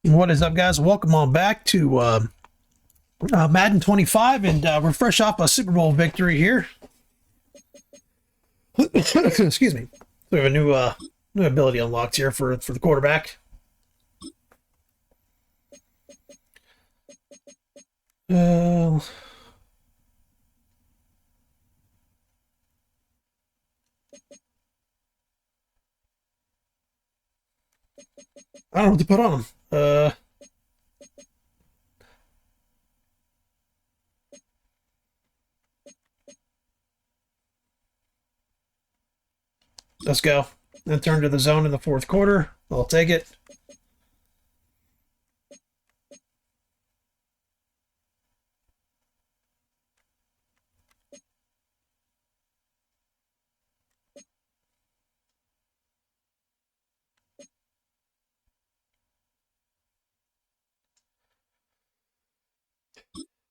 What is up, guys? Welcome on back to Madden 25, and we're fresh off a Super Bowl victory here. Excuse me. We have a new ability unlocked here for the quarterback. I don't know what to put on him. Let's go. Then turn to the zone in the fourth quarter. I'll take it.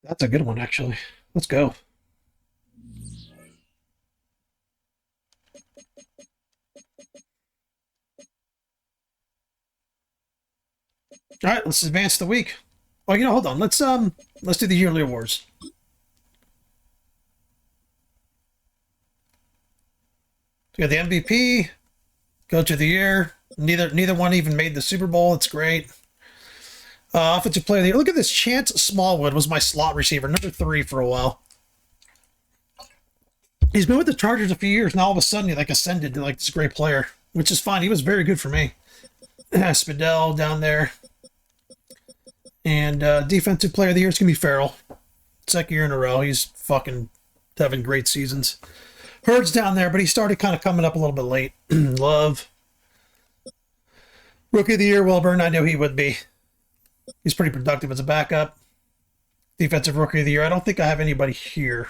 That's a good one, actually. Let's go. All right, let's advance the week. Oh, hold on. Let's do the yearly awards. We got the MVP, Coach of the Year. Neither one even made the Super Bowl. It's great. Offensive Player of the Year. Look at this. Chance Smallwood was my slot receiver, number 3 for a while. He's been with the Chargers a few years. Now all of a sudden he ascended to this great player, which is fine. He was very good for me. Spadell down there. And Defensive Player of the Year is going to be Farrell. Second year in a row. He's fucking having great seasons. Hurd's down there, but he started kind of coming up a little bit late. Love. Rookie of the Year, Wilburn. I knew he would be. He's pretty productive as a backup. Defensive Rookie of the Year. I don't think I have anybody here.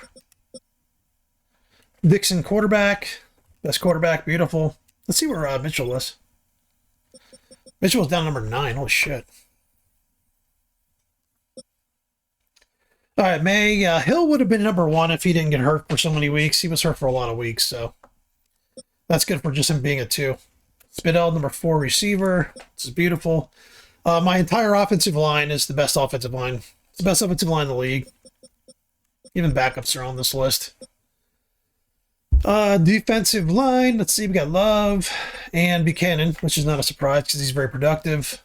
Dixon, quarterback. Best quarterback. Beautiful. Let's see where Mitchell was. Mitchell was down number 9. Holy shit. All right, May. Hill would have been number 1 if he didn't get hurt for so many weeks. He was hurt for a lot of weeks, so that's good for just him being a 2. Spidell, number 4 receiver. This is beautiful. My entire offensive line is the best offensive line. It's the best offensive line in the league. Even backups are on this list. Defensive line. Let's see. We got Love and Buchanan, which is not a surprise because he's very productive.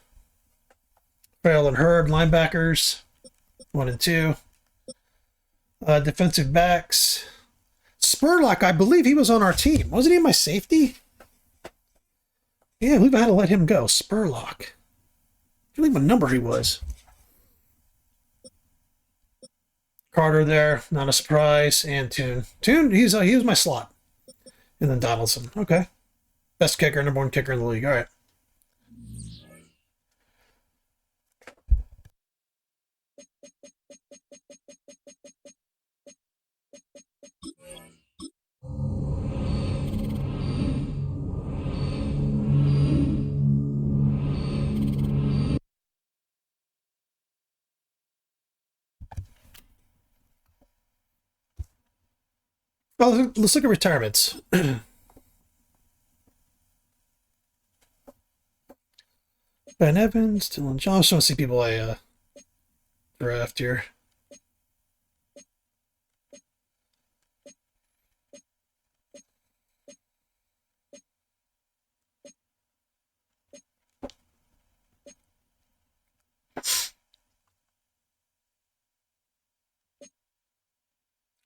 Farrell and Hurd, linebackers. 1 and 2. Defensive backs. Spurlock, I believe he was on our team. Wasn't he my safety? Yeah, I believe I had to let him go. Spurlock. I believe what number he was. Carter there, not a surprise. And Toon. Toon, he was my slot. And then Donaldson. Okay. Best kicker, number 1 kicker in the league. All right. Well, let's look at retirements. Ben Evans, Dylan Johnson. I want to see people I draft here.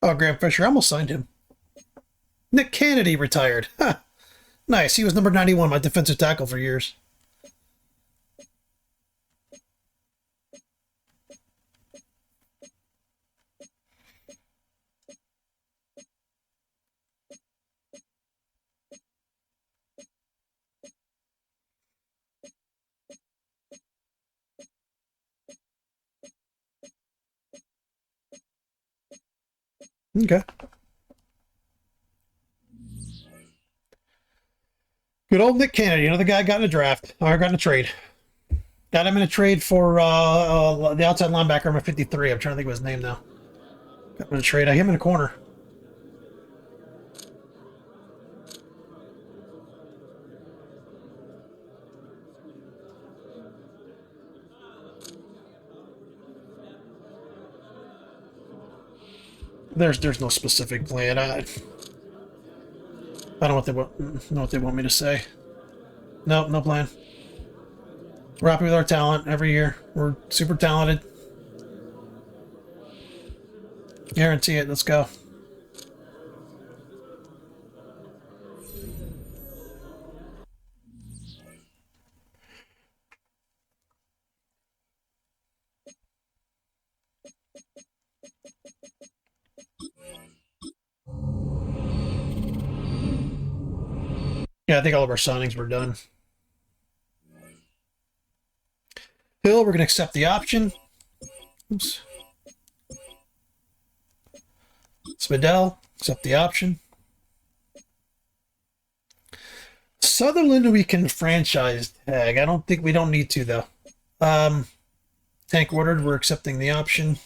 Oh, Graham Fisher. I almost signed him. Nick Kennedy retired. Huh. Nice. He was number 91, my defensive tackle for years. Okay. Good old Nick Kennedy. Another guy got in a draft. Or got in a trade. Got him in a trade for the outside linebacker, number 53. I'm trying to think of his name now. Got him in a trade. I hit him in a corner. There's no specific plan. I don't know what they want me to say. Nope, no plan. We're happy with our talent every year. We're super talented. Guarantee it. Let's go. Yeah, I think all of our signings were done. Hill, we're going to accept the option. Oops. Spadell, accept the option. Sutherland, we can franchise tag. I don't think we don't need to, though. Tank ordered, we're accepting the option.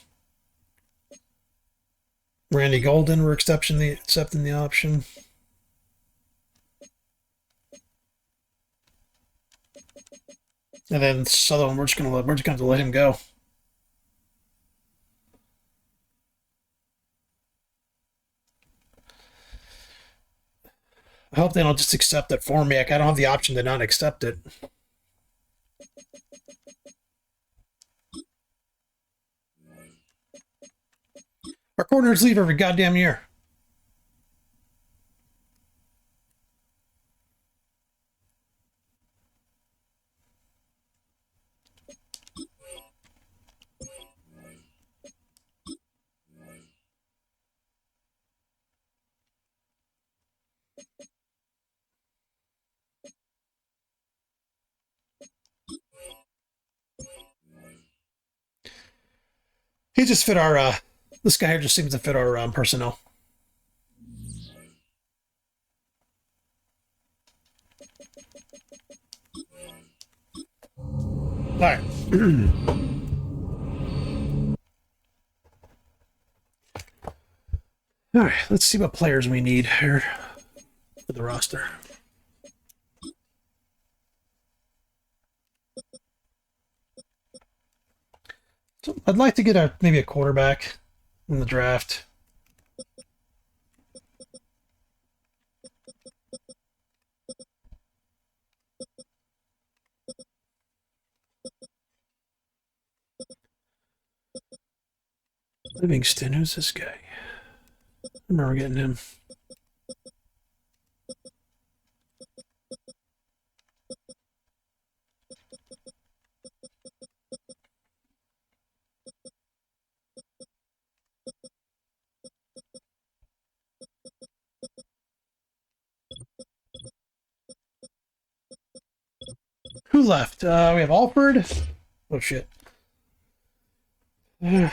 Randy Golden, we're accepting the option. And then Sutherland, we're just gonna have to let him go. I hope they don't just accept it for me. Like, I don't have the option to not accept it. Our corners leave every goddamn year. He just fit our, this guy here just seems to fit our personnel. All right. All right, let's see what players we need here for the roster. So I'd like to get maybe a quarterback in the draft. Livingston, who's this guy? I remember getting him. Who left? We have Alford. Oh shit. No,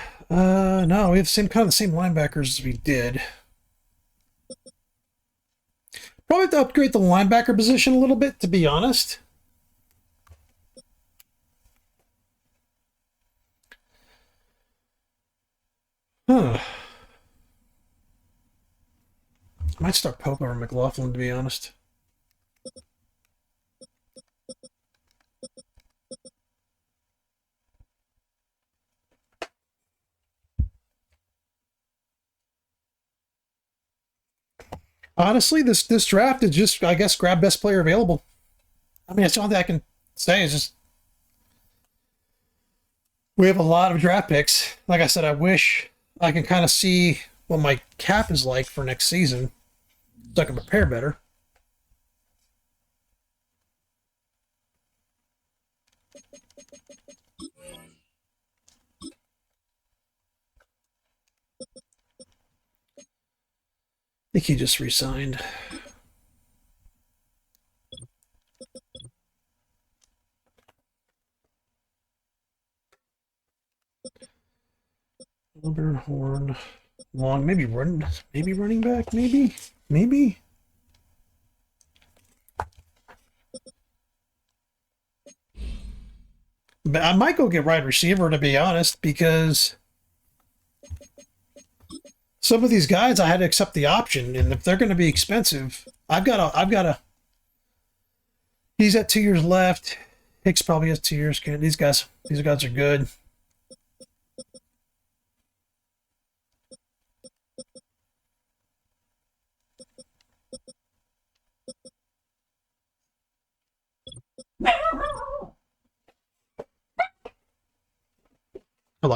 we have the same linebackers as we did. Probably have to upgrade the linebacker position a little bit, to be honest. Huh. Might start Pope over McLaughlin, to be honest. Honestly, this draft is just, I guess, grab best player available. I mean, it's all that I can say. Is just we have a lot of draft picks. Like I said, I wish I can kind of see what my cap is like for next season, so I can prepare better. I think he just resigned. Horn, Long, maybe running back, maybe. But I might go get wide receiver, to be honest, because some of these guys I had to accept the option, and if they're going to be expensive, I've got a. He's at 2 years left. Hicks probably has 2 years. These guys are good.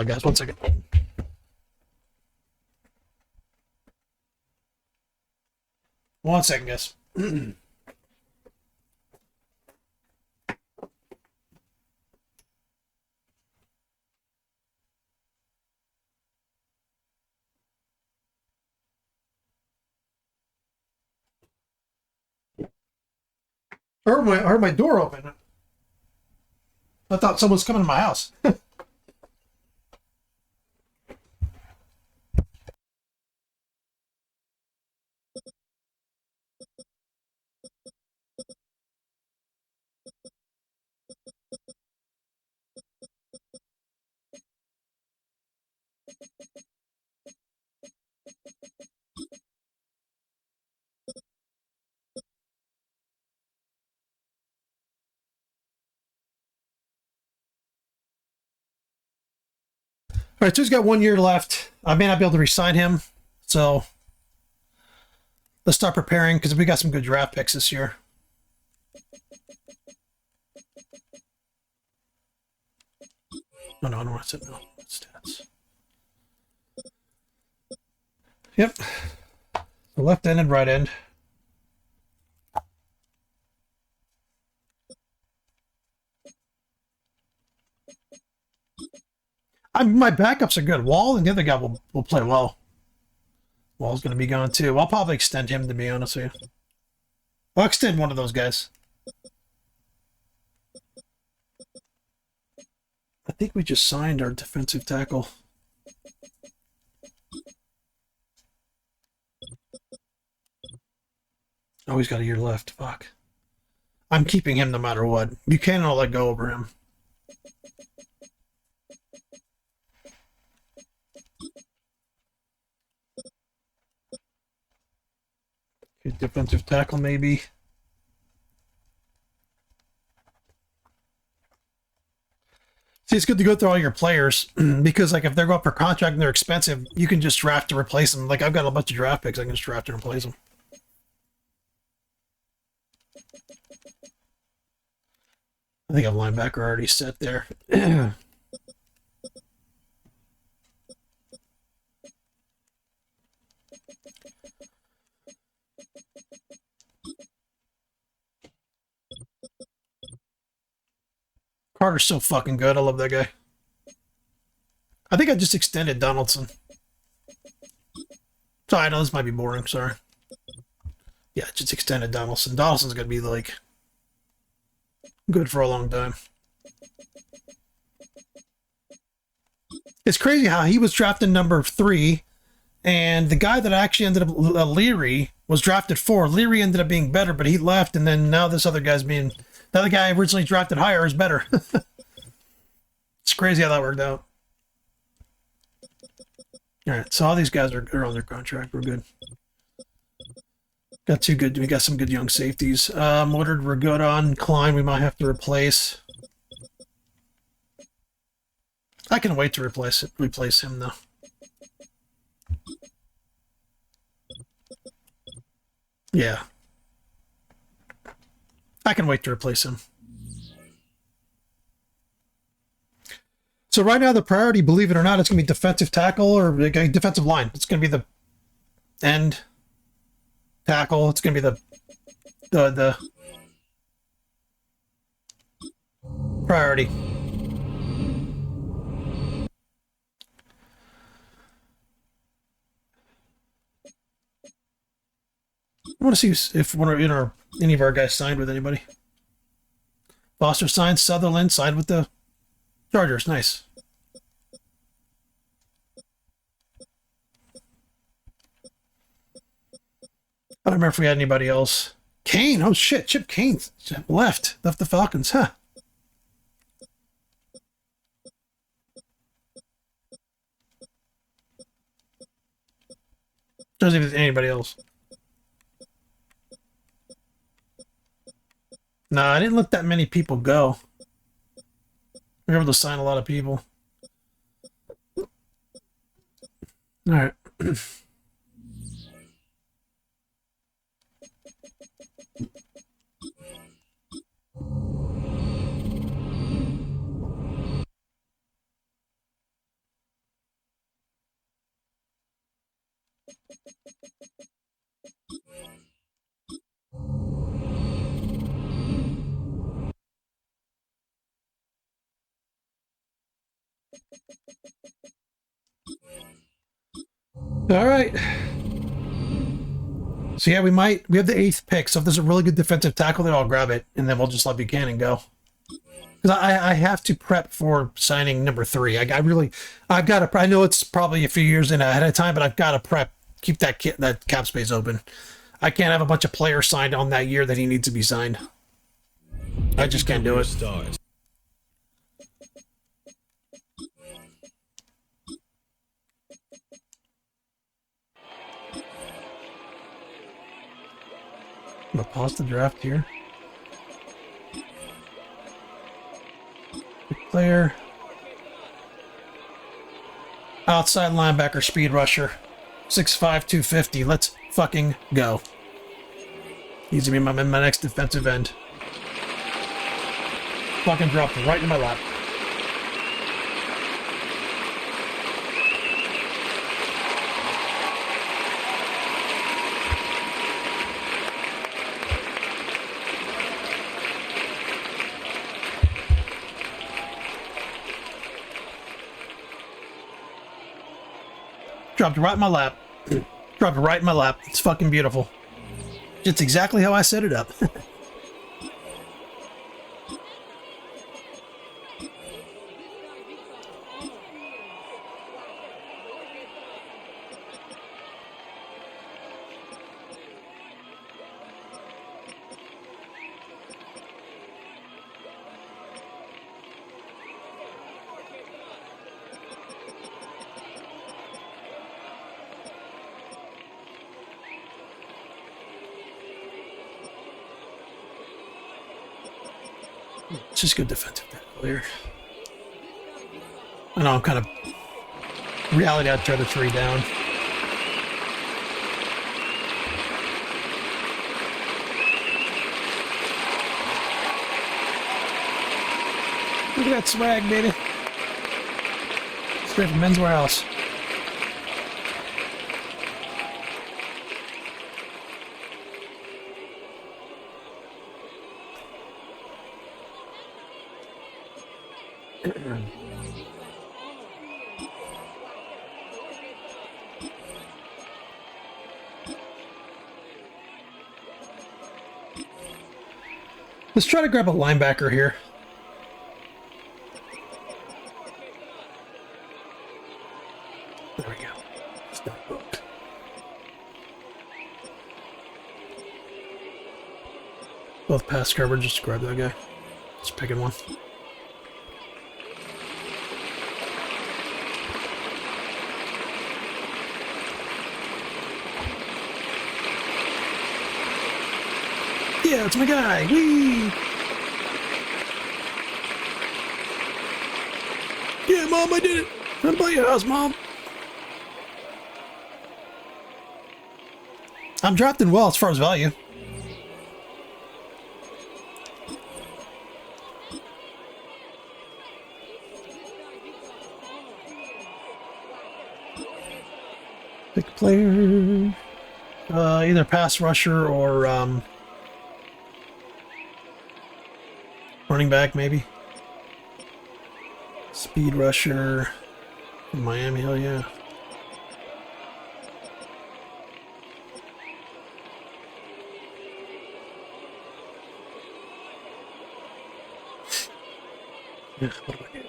on, guys. 1 second. One second, guys. I heard my door open. I thought someone was coming to my house. All right, so he's got 1 year left. I may not be able to re-sign him, so let's start preparing because we got some good draft picks this year. No, I don't want to sit now. Stats. Yep. The left end and right end. My backups are good. Wall and the other guy will play well. Wall's going to be gone too. I'll probably extend him, to be honest with you. I'll extend one of those guys. I think we just signed our defensive tackle. Oh, he's got a year left. Fuck. I'm keeping him no matter what. You cannot let go over him. Okay, defensive tackle, maybe. See, it's good to go through all your players because, like, if they're going for contract and they're expensive, you can just draft to replace them. Like, I've got a bunch of draft picks. I can just draft to replace them. I think a linebacker already set there. Carter's so fucking good. I love that guy. I think I just extended Donaldson. Sorry, I know this might be boring. Sorry. Yeah, just extended Donaldson. Donaldson's going to be, like, good for a long time. It's crazy how he was drafted number 3, and the guy that actually ended up, Leary, was drafted 4. Leary ended up being better, but he left, and then now this other guy's being... The other guy originally drafted higher is better. It's crazy how that worked out. All right, so all these guys are on their contract. We're good. Got we got some good young safeties. Woodard, we're good on. Klein, we might have to replace. I can wait to replace him though. Yeah. I can wait to replace him. So right now the priority, believe it or not, it's going to be defensive tackle or defensive line. It's going to be the end tackle. It's going to be the priority. I want to see if any of our guys signed with anybody. Foster signed. Sutherland signed with the Chargers. Nice. I don't remember if we had anybody else. Kane. Oh shit, Chip Kane left the Falcons. Huh. Doesn't even anybody else. No, I didn't let that many people go. We were able to sign a lot of people. All right. All right. So yeah, we have the 8th pick. So if there's a really good defensive tackle there, I'll grab it, and then we'll just let Buchanan go. Because I have to prep for signing number 3. I've got to. I know it's probably a few years in ahead of time, but I've got to prep, keep that cap space open. I can't have a bunch of players signed on that year that he needs to be signed. I just can't do it. Stars. I'm gonna pause the draft here. Player. Outside linebacker, speed rusher. 6'5", 250. Let's fucking go. He's gonna be my next defensive end. Fucking dropped right in my lap. Dropped right in my lap. Dropped right in my lap. It's fucking beautiful. It's exactly how I set it up. It's just good defensive tackle here. I know I'm kind of reality. I'd try to 3 down. Look at that swag, baby. Straight from Men's Warehouse. Let's try to grab a linebacker here. There we go. It's not booked. Both pass coverage, just grab that guy. Just picking one. Yeah, it's my guy. Whee! Yeah, Mom, I did it. I'm by your house, Mom. I'm drafting well as far as value. Pick player. Either pass rusher or running back, maybe. Speed rusher. Miami, hell yeah. Yeah, what do I get?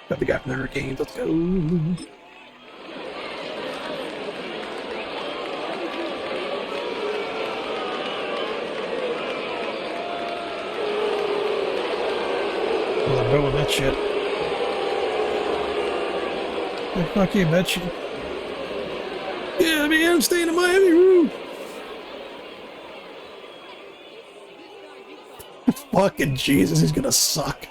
Got the guy from the Hurricanes. Let's go. I'm doing that shit. Like, fuck you, bitch. Yeah, man, I'm staying in Miami. Woo. Fucking Jesus, he's gonna suck.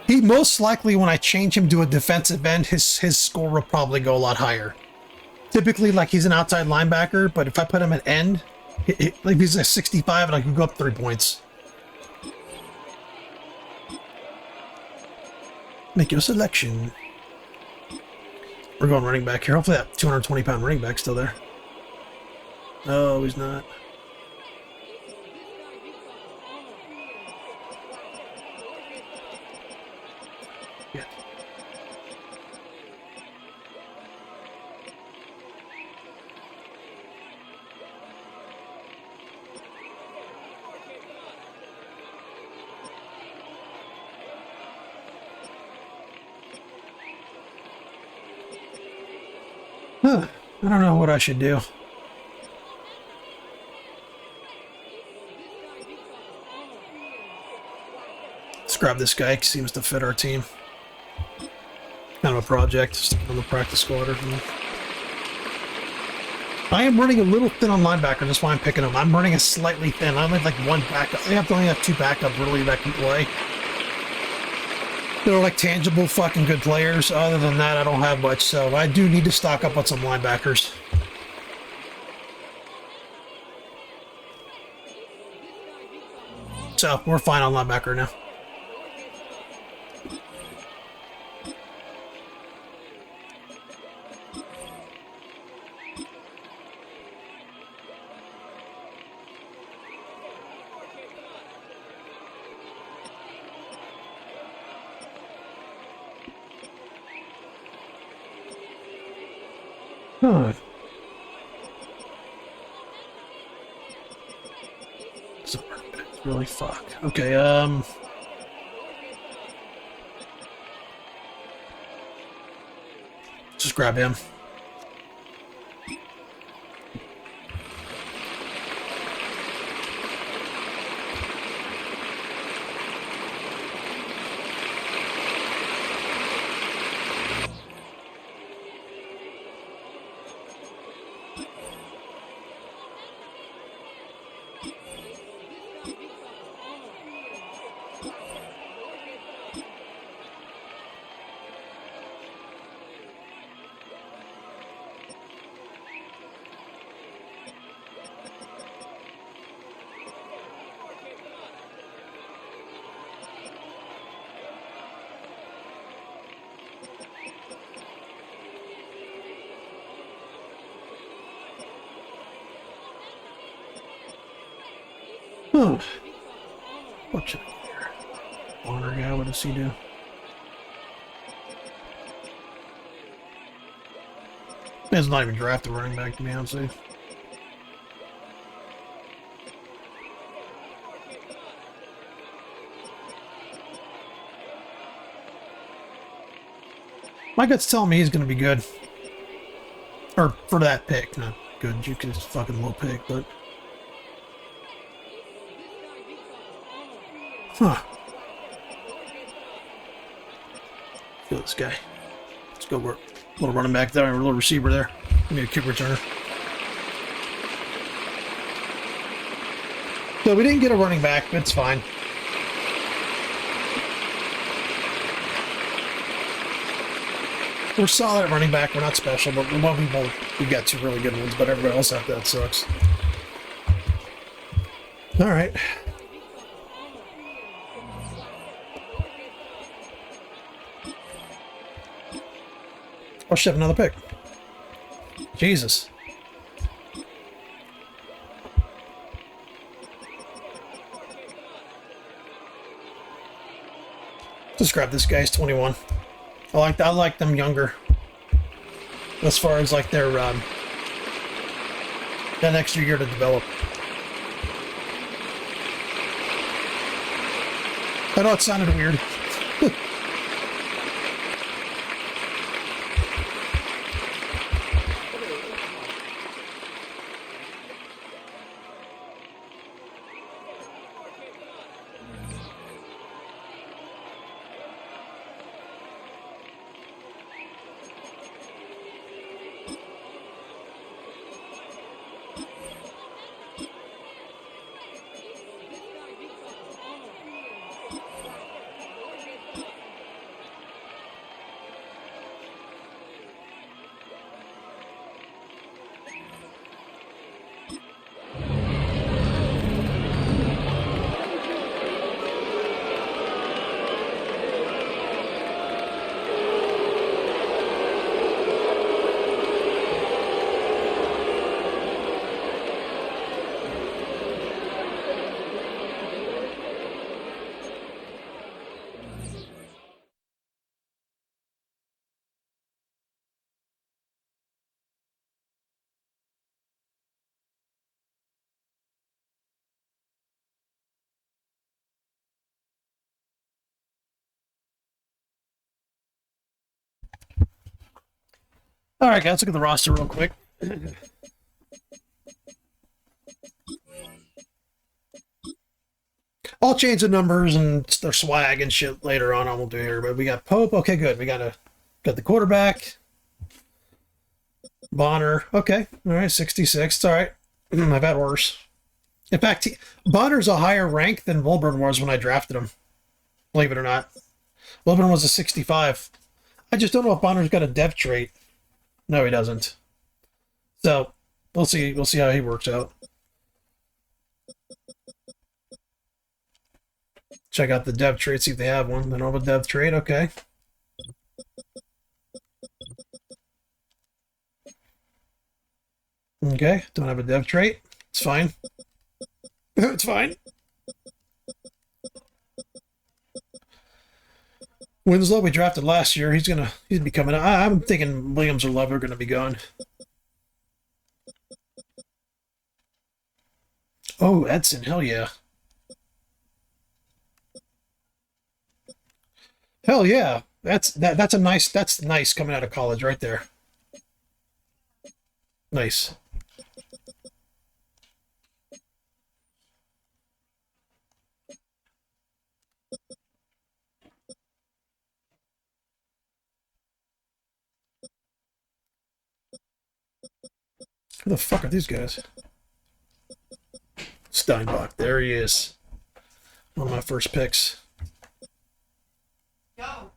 He most likely, when I change him to a defensive end, his score will probably go a lot higher. Typically, like, he's an outside linebacker, but if I put him at end, like he's a 65 and I can go up 3 points. Make your selection. We're going running back here. Hopefully that 220-pound running back's still there. No, he's not. Huh. I don't know what I should do. Let's grab this guy. He seems to fit our team. Kind of a project. Stick him on the practice squad or something. I am running a little thin on linebacker. That's why I'm picking him. I'm running a slightly thin. I only have like one backup. I only have two backup really that can play. They're like tangible fucking good players. Other than that, I don't have much. So I do need to stock up on some linebackers. So we're fine on linebacker now. Huh. Really fuck. Okay, just grab him. Oh, what's it here? Honor guy, what does he do? Man's not even drafted running back, to be honest with you. My gut's telling me he's going to be good. Or for that pick, not good. You can just fucking low pick, but. Huh. Feel this guy. Let's go work. Little running back there, a little receiver there. Give me a kick returner. So we didn't get a running back, but it's fine. We're solid at running back. We're not special, but we got two really good ones, but everybody else out there sucks. All right. Oh shit, another pick. Jesus. Just grab this guy. He's 21. I like them younger. As far as like their that extra year to develop. I know it sounded weird. All right, guys, let's look at the roster real quick. I'll change the numbers and their swag and shit later on. I won't do here, but we got Pope. Okay, good. We got the quarterback. Bonner. Okay, all right, 66. It's all right. I've had worse. In fact, Bonner's a higher rank than Wilburn was when I drafted him. Believe it or not, Wilburn was a 65. I just don't know if Bonner's got a dev trait. No, he doesn't. So we'll see. We'll see how he works out. Check out the dev trait, see if they have one. They don't have a dev trait. Okay. Okay, don't have a dev trait. It's fine. It's fine. Winslow, we drafted last year. He's be coming out. I'm thinking Williams or Love are gonna be gone. Oh, Edson, hell yeah. Hell yeah. That's nice coming out of college right there. Nice. Who the fuck are these guys? Steinbach. There he is. One of my first picks. Go.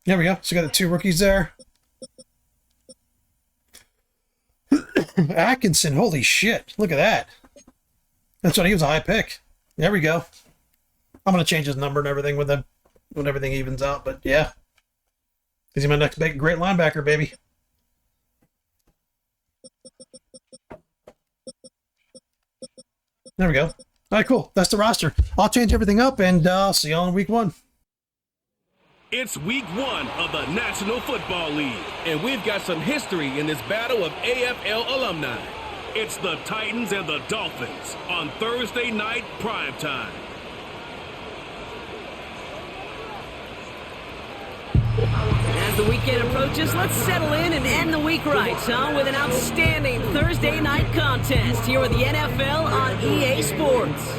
There we go. So we got the two rookies there. Atkinson, holy shit. Look at that. That's what he was a high pick. There we go. I'm going to change his number and everything with him when everything evens out, but yeah. He's my next big great linebacker, baby. There we go. All right, cool. That's the roster. I'll change everything up, and I'll see y'all in week 1. It's week 1 of the National Football League, and we've got some history in this battle of AFL alumni. It's the Titans and the Dolphins on Thursday night primetime. As the weekend approaches, let's settle in and end the week right, huh? With an outstanding Thursday night contest here with the NFL on EA Sports.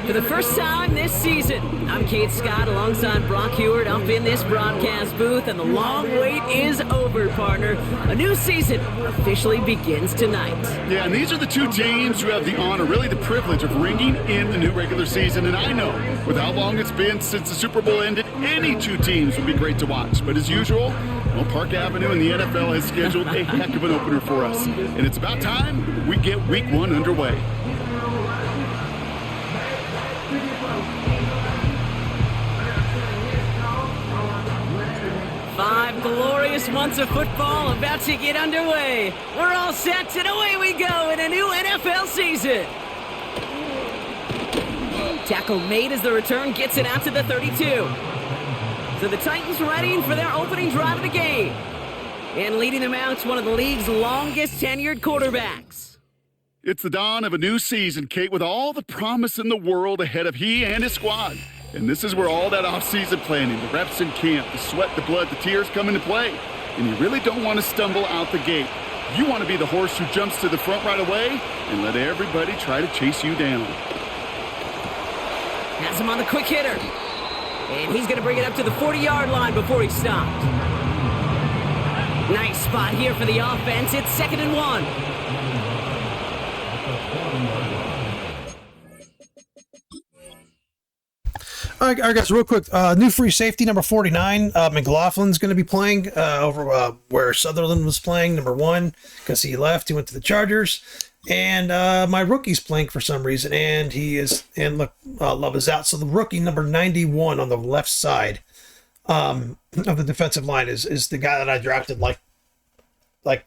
For the first time this season, I'm Kate Scott alongside Brock Heward up in this broadcast booth, and the long wait is over, partner. A new season officially begins tonight. Yeah, and these are the two teams who have the honor, really the privilege of ringing in the new regular season. And I know, with how long it's been since the Super Bowl ended, any two teams would be great to watch. But as usual, well, Park Avenue and the NFL has scheduled a heck of an opener for us. And it's about time we get week 1 underway. Five glorious months of football about to get underway. We're all set, and away we go in a new NFL season. Tackle made as the return gets it out to the 32. So the Titans ready for their opening drive of the game. And leading them out, one of the league's longest tenured quarterbacks. It's the dawn of a new season, Kate, with all the promise in the world ahead of he and his squad. And this is where all that off-season planning, the reps in camp, the sweat, the blood, the tears come into play. And you really don't want to stumble out the gate. You want to be the horse who jumps to the front right away and let everybody try to chase you down. Has him on the quick hitter. And he's going to bring it up to the 40-yard line before he stopped. Nice spot here for the offense. It's 2nd and 1. All right, guys, real quick. New free safety, number 49. McLaughlin's going to be playing over where Sutherland was playing, number 1, because he left. He went to the Chargers. And my rookie's playing for some reason, and look, Love is out. So the rookie, number 91 on the left side of the defensive line is the guy that I drafted like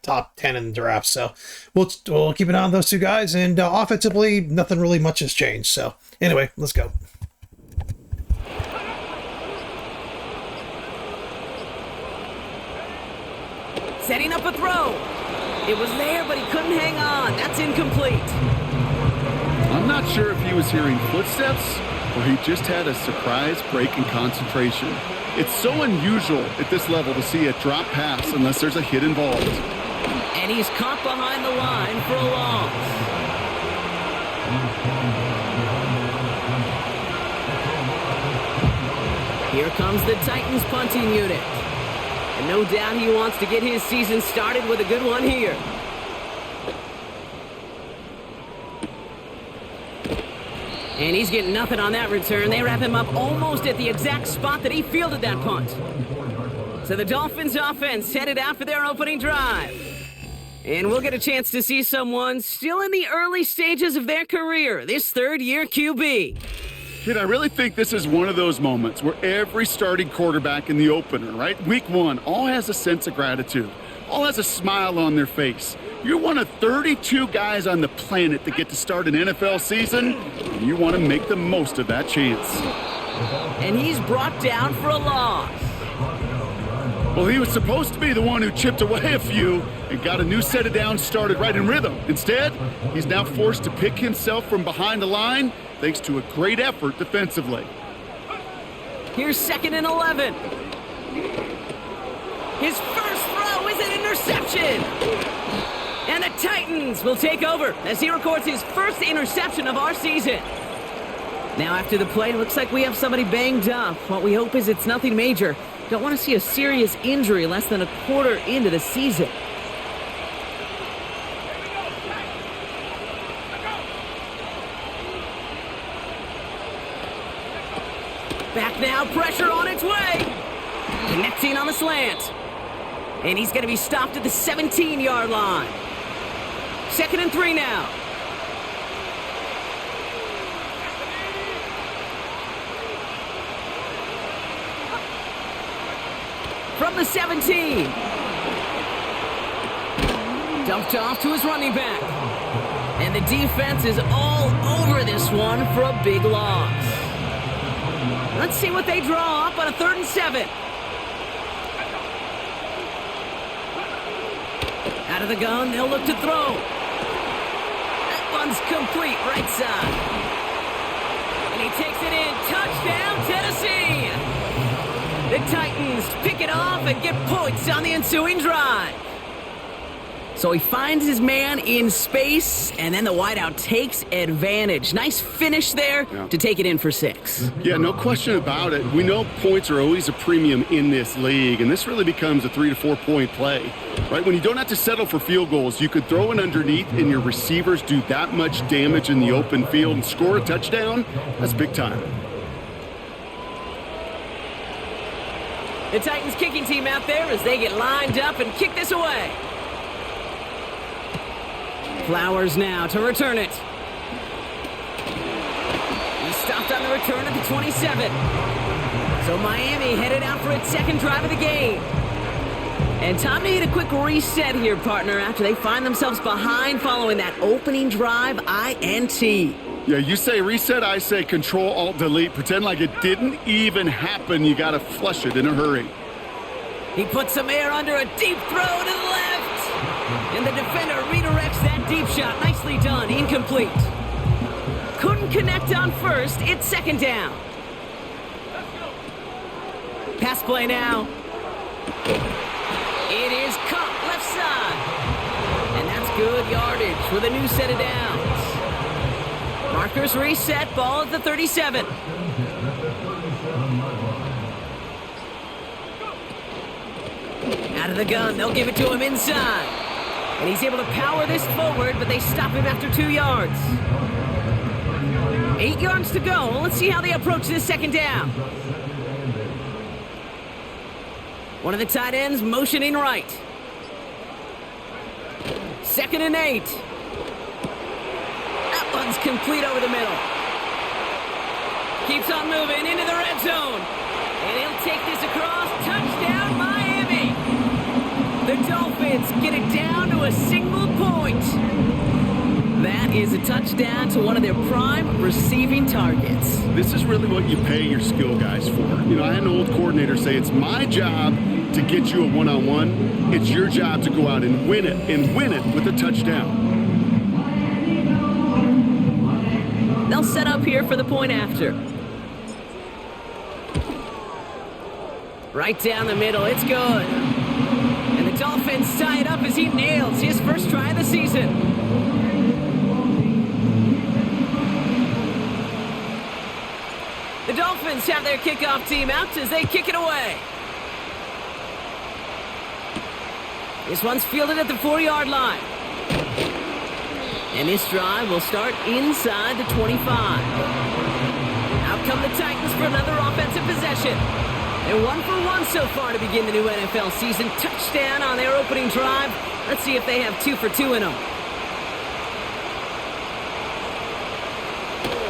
top 10 in the draft. So we'll keep an eye on those two guys. And offensively, nothing really much has changed. So anyway, let's go. Setting up a throw. It was there, but he couldn't hang on. That's incomplete. I'm not sure if he was hearing footsteps Well, he just had a surprise break in concentration. It's so unusual at this level to see a drop pass unless there's a hit involved. And he's caught behind the line for a loss. Here comes the Titans punting unit. And no doubt he wants to get his season started with a good one here. And he's getting nothing on that return. They wrap him up almost at the exact spot that he fielded that punt. So the Dolphins offense headed out for their opening drive. And we'll get a chance to see someone still in the early stages of their career, this third-year QB. Kid, I really think this is one of those moments where every starting quarterback in the opener, right? Week one, all has a sense of gratitude. All has a smile on their face. You're one of 32 guys on the planet that get to start an NFL season, and you want to make the most of that chance. And he's brought down for a loss. Well, he was supposed to be the one who chipped away a few and got a new set of downs started right in rhythm. Instead, he's now forced to pick himself from behind the line thanks to a great effort defensively. Here's 2nd and 11. His first throw is an interception. And the Titans will take over as he records his first interception of our season. Now after the play, it looks like we have somebody banged up. What we hope is it's nothing major. Don't want to see a serious injury less than a quarter into the season. Back now, pressure on its way. Connecting on the slant. And he's going to be stopped at the 17-yard line. 2nd and 3 now. From the 17. Dumped off to his running back. And the defense is all over this one for a big loss. Let's see what they draw up on a 3rd and 7. Out of the gun, they'll look to throw. That one's complete, right side. And he takes it in. Touchdown, Tennessee! The Titans pick it off and get points on the ensuing drive. So he finds his man in space, and then the wideout takes advantage. Nice finish there to take it in for 6. Yeah, no question about it. We know points are always a premium in this league, and this really becomes a 3 to 4 point play, right? When you don't have to settle for field goals, you could throw it underneath and your receivers do that much damage in the open field and score a touchdown. That's big time. The Titans kicking team out there as they get lined up and kick this away. Flowers now to return it. He stopped on the return at the 27. So Miami headed out for its second drive of the game. And time to hit a quick reset here, partner, after they find themselves behind following that opening drive INT. Yeah, you say reset, I say Control-Alt-Delete. Pretend like it didn't even happen. You got to flush it in a hurry. He puts some air under a deep throw to the left. And the defender redirects that deep shot. Nicely done. Incomplete. Couldn't connect on first. It's 2nd down. Pass play now. It is caught left side. And that's good yardage with a new set of downs. Markers reset. Ball at the 37. Out of the gun. They'll give it to him inside. And he's able to power this forward, but they stop him after 2 yards. 8 yards to go. Let's see how they approach this 2nd down. One of the tight ends motioning right. 2nd and 8. That one's complete over the middle. Keeps on moving into the red zone. And he'll take this across. Touchdown, Miami. The Dolphins get it down to a single point. That is a touchdown to one of their prime receiving targets. This is really what you pay your skill guys for. You know, I had an old coordinator say, it's my job to get you a one-on-one. It's your job to go out and win it with a touchdown. They'll set up here for the point after. Right down the middle, it's good. And the Dolphins tie it up as he nails his first try of the season. The Dolphins have their kickoff team out as they kick it away. This one's fielded at the 4-yard line. And this drive will start inside the 25. Out come the Titans for another offensive possession. They're 1 for 1 so far to begin the new NFL season. Touchdown on their opening drive. Let's see if they have 2 for 2 in them.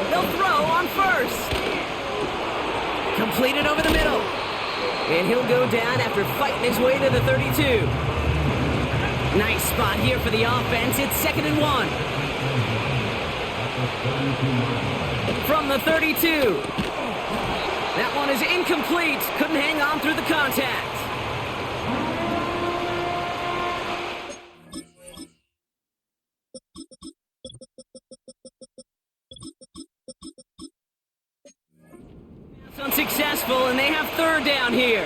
They'll throw on first. Completed over the middle. And he'll go down after fighting his way to the 32. Nice spot here for the offense. It's 2nd and 1. From the 32. That one is incomplete. Couldn't hang on through the contact. It's unsuccessful, and they have 3rd down here.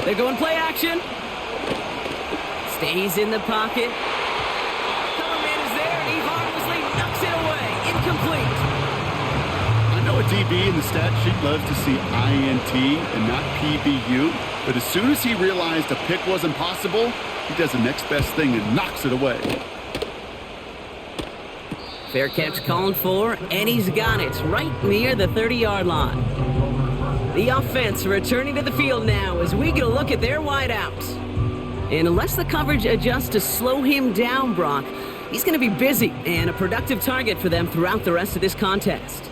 They're going play action. Stays in the pocket. Cover man is there, and he harmlessly knocks it away. Incomplete. I know a DB in the stat sheet loves to see INT and not PBU, but as soon as he realized a pick wasn't possible, he does the next best thing and knocks it away. Fair catch called for, and he's got it right near the 30-yard line. The offense returning to the field now as we get a look at their wideouts. And unless the coverage adjusts to slow him down, Brock, he's going to be busy and a productive target for them throughout the rest of this contest.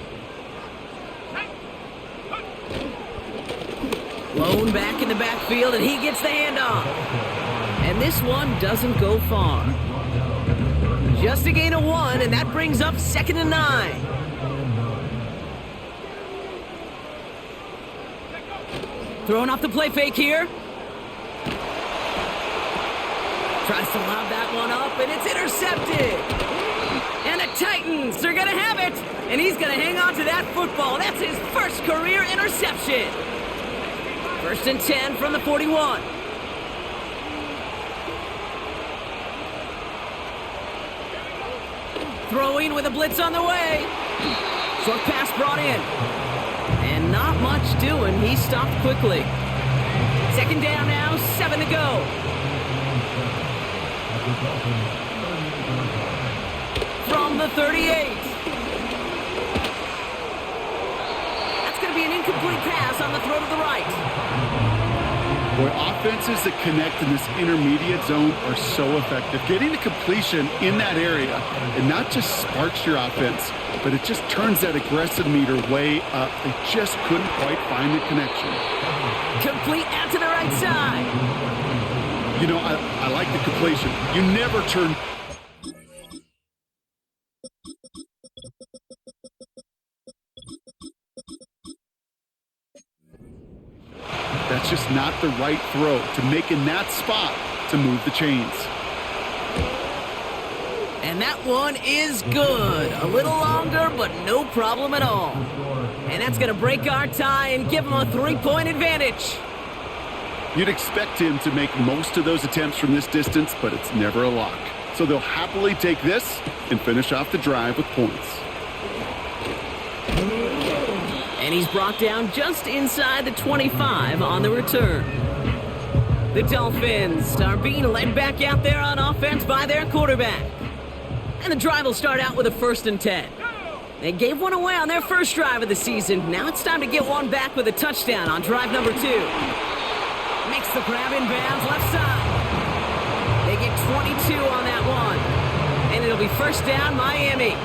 Blown back in the backfield, and he gets the handoff. And this one doesn't go far. Just a gain of 1, and that brings up 2nd and 9. Throwing off the play fake here. Tries to lob that one up, and it's intercepted. And the Titans are going to have it. And he's going to hang on to that football. That's his first career interception. 1st and 10 from the 41. Throwing with a blitz on the way. Short pass brought in. And not much doing. He stopped quickly. 2nd down now, 7 to go. From the 38. That's going to be an incomplete pass on the throw to the right. Boy, offenses that connect in this intermediate zone are so effective. Getting the completion in that area, it not just sparks your offense, but it just turns that aggressive meter way up. They just couldn't quite find the connection. Complete out to the right side. You know, I like the completion. You never turn... That's just not the right throw to make in that spot to move the chains. And that one is good. A little longer, but no problem at all. And that's going to break our tie and give them a 3-point advantage. You'd expect him to make most of those attempts from this distance, but it's never a lock. So they'll happily take this and finish off the drive with points. And he's brought down just inside the 25 on the return. The Dolphins are being led back out there on offense by their quarterback. And the drive will start out with a 1st and 10. They gave one away on their first drive of the season. Now it's time to get one back with a touchdown on drive number 2. Makes the grab in bounds left side. They get 22 on that one. And it'll be 1st down Miami.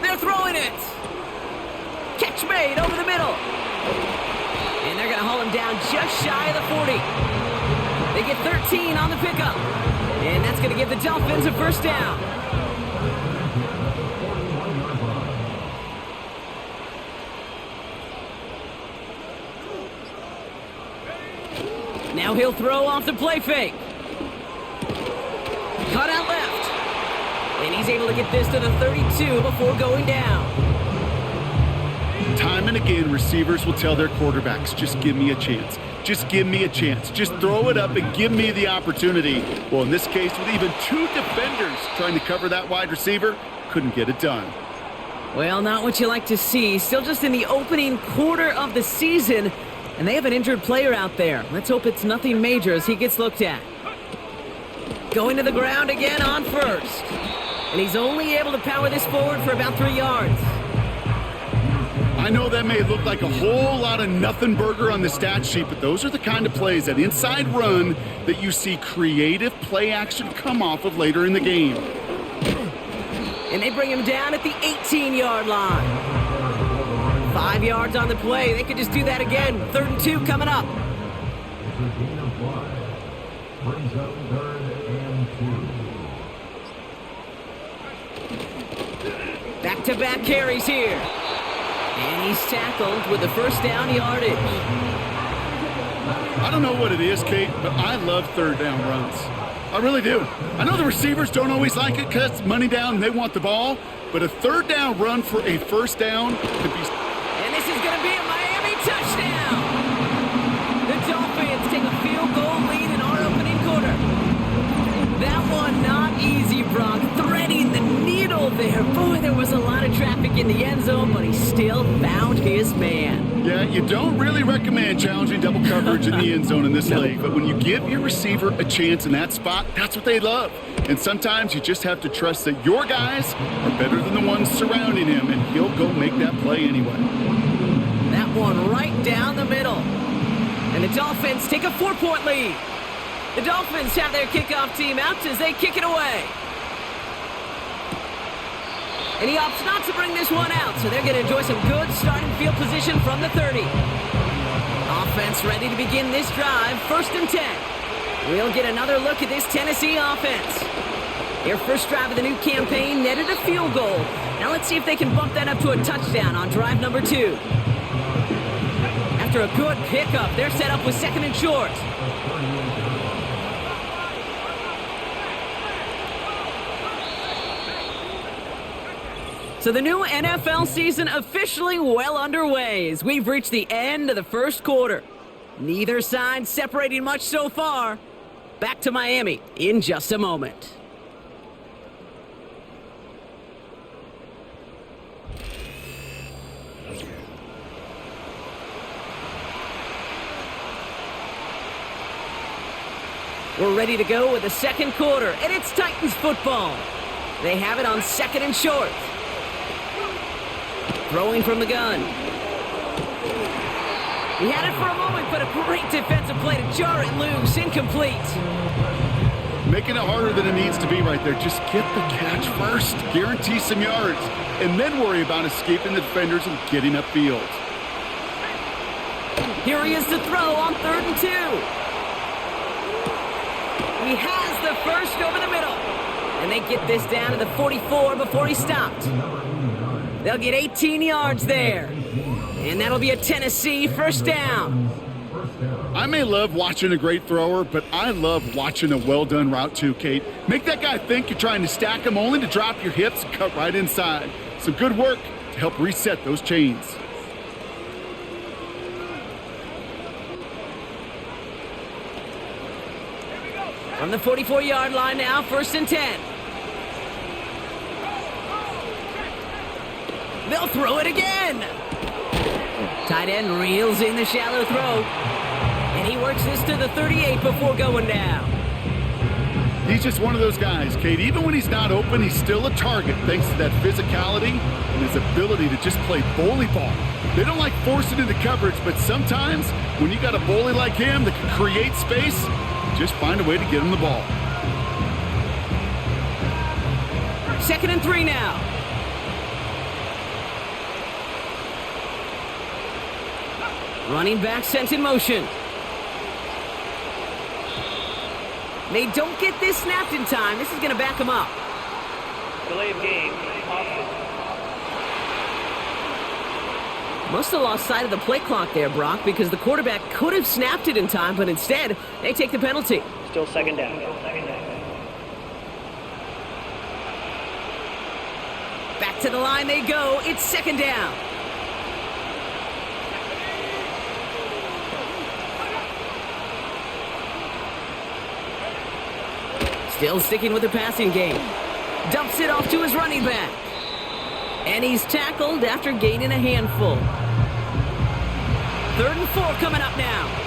They're throwing it. Catch made over the middle. And they're going to haul him down just shy of the 40. They get 13 on the pickup. And that's going to give the Dolphins a 1st down. Now he'll throw off the play fake. Cut out left. And he's able to get this to the 32 before going down. Time and again, receivers will tell their quarterbacks, just give me a chance. Just give me a chance. Just throw it up and give me the opportunity. Well, in this case, with even two defenders trying to cover that wide receiver, couldn't get it done. Well, not what you like to see. Still just in the opening quarter of the season, and they have an injured player out there. Let's hope it's nothing major as he gets looked at. Going to the ground again on first. And he's only able to power this forward for about 3 yards. I know that may look like a whole lot of nothing burger on the stat sheet, but those are the kind of plays, that inside run, that you see creative play action come off of later in the game. And they bring him down at the 18-yard line. 5 yards on the play. They could just do that again. 3rd and 2 coming up. Back-to-back carries here. And he's tackled with the first down yardage. I don't know what it is, Kate, but I love 3rd down runs. I really do. I know the receivers don't always like it because it's money down and they want the ball, but a 3rd down run for a 1st down could be... And this is going to be a Miami touchdown. The Dolphins take a field goal lead in our opening quarter. That one not easy, Brock. Threading the needle there. Boy, there was a lot of traffic in the end zone, but he still found his man. Yeah, you don't really recommend challenging double coverage in the end zone in this league, but when you give your receiver a chance in that spot, that's what they love. And sometimes you just have to trust that your guys are better than the ones surrounding him, and he'll go make that play anyway. That one right down the middle. And the Dolphins take a 4-point lead. The Dolphins have their kickoff team out as they kick it away. And he opts not to bring this one out, so they're going to enjoy some good starting field position from the 30. Offense ready to begin this drive, 1st and 10. We'll get another look at this Tennessee offense. Their first drive of the new campaign netted a field goal. Now let's see if they can bump that up to a touchdown on drive number 2. After a good pickup, they're set up with 2nd and short. So the new NFL season officially well underway as we've reached the end of the 1st quarter. Neither side separating much so far. Back to Miami in just a moment. We're ready to go with the 2nd quarter, and it's Titans football. They have it on 2nd and short. Throwing from the gun. He had it for a moment, but a great defensive play to jar it loose. Incomplete. Making it harder than it needs to be right there. Just get the catch first. Guarantee some yards. And then worry about escaping the defenders and getting upfield. Here he is to throw on 3rd and 2. He has the first over the middle. And they get this down to the 44 before he stopped. They'll get 18 yards there. And that'll be a Tennessee 1st down. I may love watching a great thrower, but I love watching a well-done route too, Kate. Make that guy think you're trying to stack him only to drop your hips and cut right inside. Some good work to help reset those chains. From the 44-yard line now, 1st and 10. They'll throw it again. Tight end reels in the shallow throw. And he works this to the 38 before going down. He's just one of those guys, Kate. Even when he's not open, he's still a target thanks to that physicality and his ability to just play bully ball. They don't like forcing into coverage, but sometimes when you got a bully like him that can create space, just find a way to get him the ball. 2nd and 3 now. Running back sent in motion. They don't get this snapped in time. This is going to back them up. Delay of game. Must have lost sight of the play clock there, Brock, because the quarterback could have snapped it in time, but instead, they take the penalty. Still 2nd down. To the line they go. It's second down. Still sticking with the passing game. Dumps it off to his running back. And he's tackled after gaining a handful. 3rd and 4 coming up now.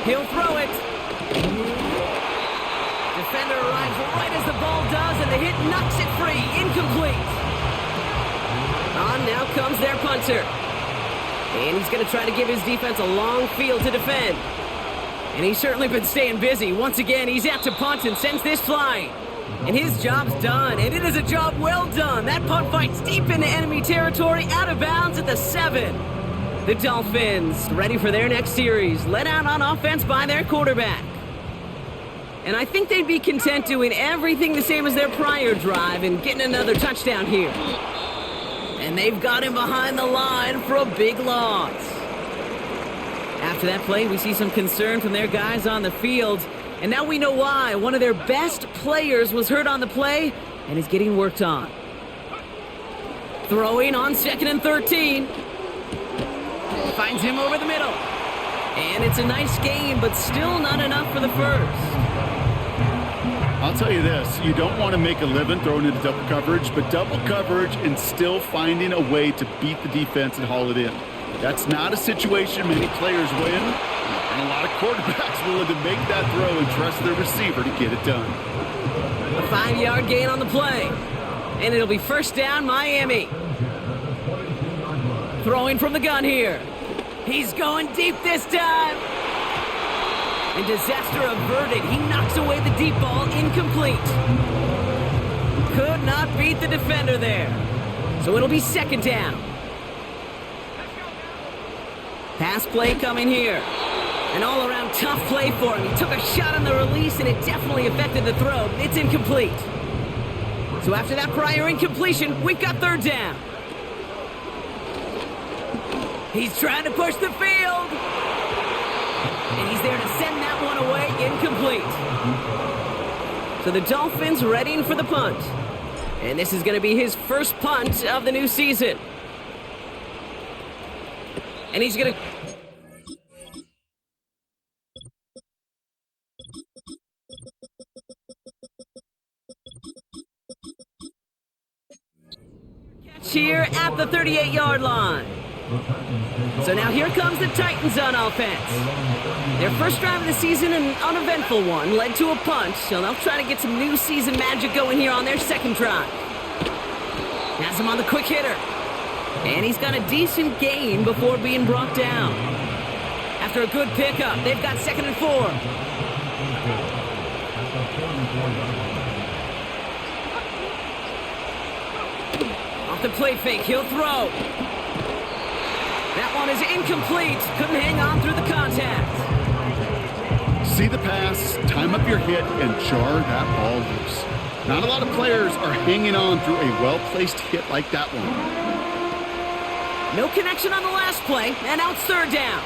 He'll throw it. Defender arrives right as the ball does, and the hit knocks it free. Incomplete. On now comes their punter. And he's going to try to give his defense a long field to defend. And he's certainly been staying busy. Once again, he's out to punt and sends this flying. And his job's done, and it is a job well done. That punt fights deep into enemy territory, out of bounds at the 7. The Dolphins ready for their next series, led out on offense by their quarterback. And I think they'd be content doing everything the same as their prior drive and getting another touchdown here. And they've got him behind the line for a big loss. After that play, we see some concern from their guys on the field. And now we know why. One of their best players was hurt on the play and is getting worked on. Throwing on 2nd and 13. Finds him over the middle. And it's a nice game, but still not enough for the first. I'll tell you this, you don't want to make a living throwing into double coverage, but double coverage and still finding a way to beat the defense and haul it in. That's not a situation many players win, and a lot of quarterbacks willing to make that throw and trust their receiver to get it done. A 5-yard gain on the play. And it'll be first down, Miami. Throwing from the gun here. He's going deep this time. And disaster averted. He knocks away the deep ball, incomplete. Could not beat the defender there. So it'll be second down. Pass play coming here. An all-around tough play for him. He took a shot on the release, and it definitely affected the throw. It's incomplete. So after that prior incompletion, we've got third down. He's trying to push the field. And he's there to send that one away, incomplete. So the Dolphins readying for the punt. And this is going to be his first punt of the new season. And he's going to... catch here at the 38-yard line. So now here comes the Titans on offense. Their first drive of the season, an uneventful one, led to a punt. So they'll try to get some new season magic going here on their second drive. Has him on the quick hitter. And he's got a decent gain before being brought down. After a good pickup, they've got 2nd and 4. Off the play fake, he'll throw. That one is incomplete. Couldn't hang on through the contact. See the pass, time up your hit, and jar that ball loose. Not a lot of players are hanging on through a well-placed hit like that one. No connection on the last play, and now it's third down.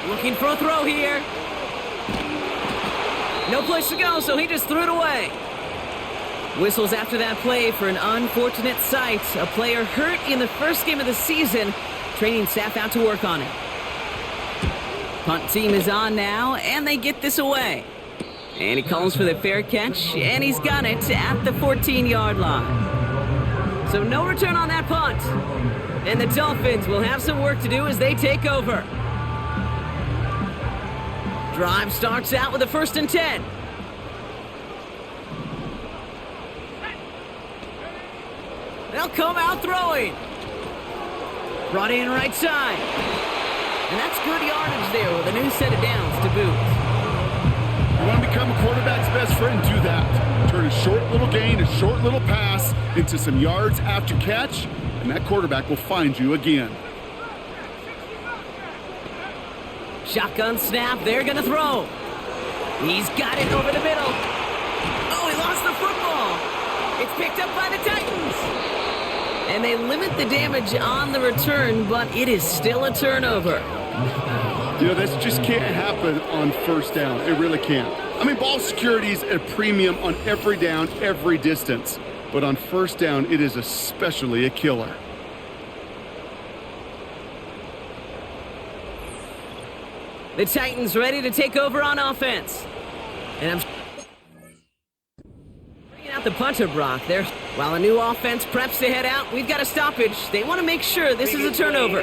Looking for a throw here. No place to go, so he just threw it away. Whistles after that play for an unfortunate sight. A player hurt in the first game of the season. Training staff out to work on it. Punt team is on now, and they get this away. And he calls for the fair catch, and he's got it at the 14-yard line. So no return on that punt. And the Dolphins will have some work to do as they take over. Drive starts out with a 1st and 10. They'll come out throwing. Brought in right side. And that's good yardage there with a new set of downs to boot. You want to become a quarterback's best friend, do that. Turn a short little gain, a short little pass into some yards after catch, and that quarterback will find you again. Shotgun snap, they're going to throw. He's got it over the middle. Oh, he lost the football. picked up by the Titans. And they limit the damage on the return, but it is still a turnover. You know, this just can't happen on first down. It really can't. I mean, ball security is at a premium on every down, every distance. But on first down, it is especially a killer. The Titans ready to take over on offense. And I'm bringing out the punter, Brock, there. While a new offense preps to head out, we've got a stoppage. They want to make sure this is a turnover.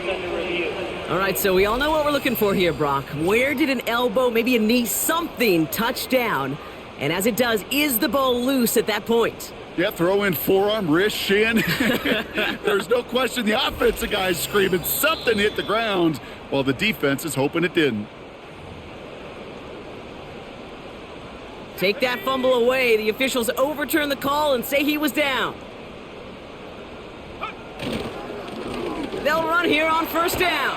All right, so we all know what we're looking for here, Brock. Where did an elbow, maybe a knee, something touch down? And as it does, is the ball loose at that point? Yeah, throw in forearm, wrist, shin. There's no question the offensive guy's screaming something hit the ground while the defense is hoping it didn't. Take that fumble away. The officials overturn the call and say he was down. They'll run here on first down.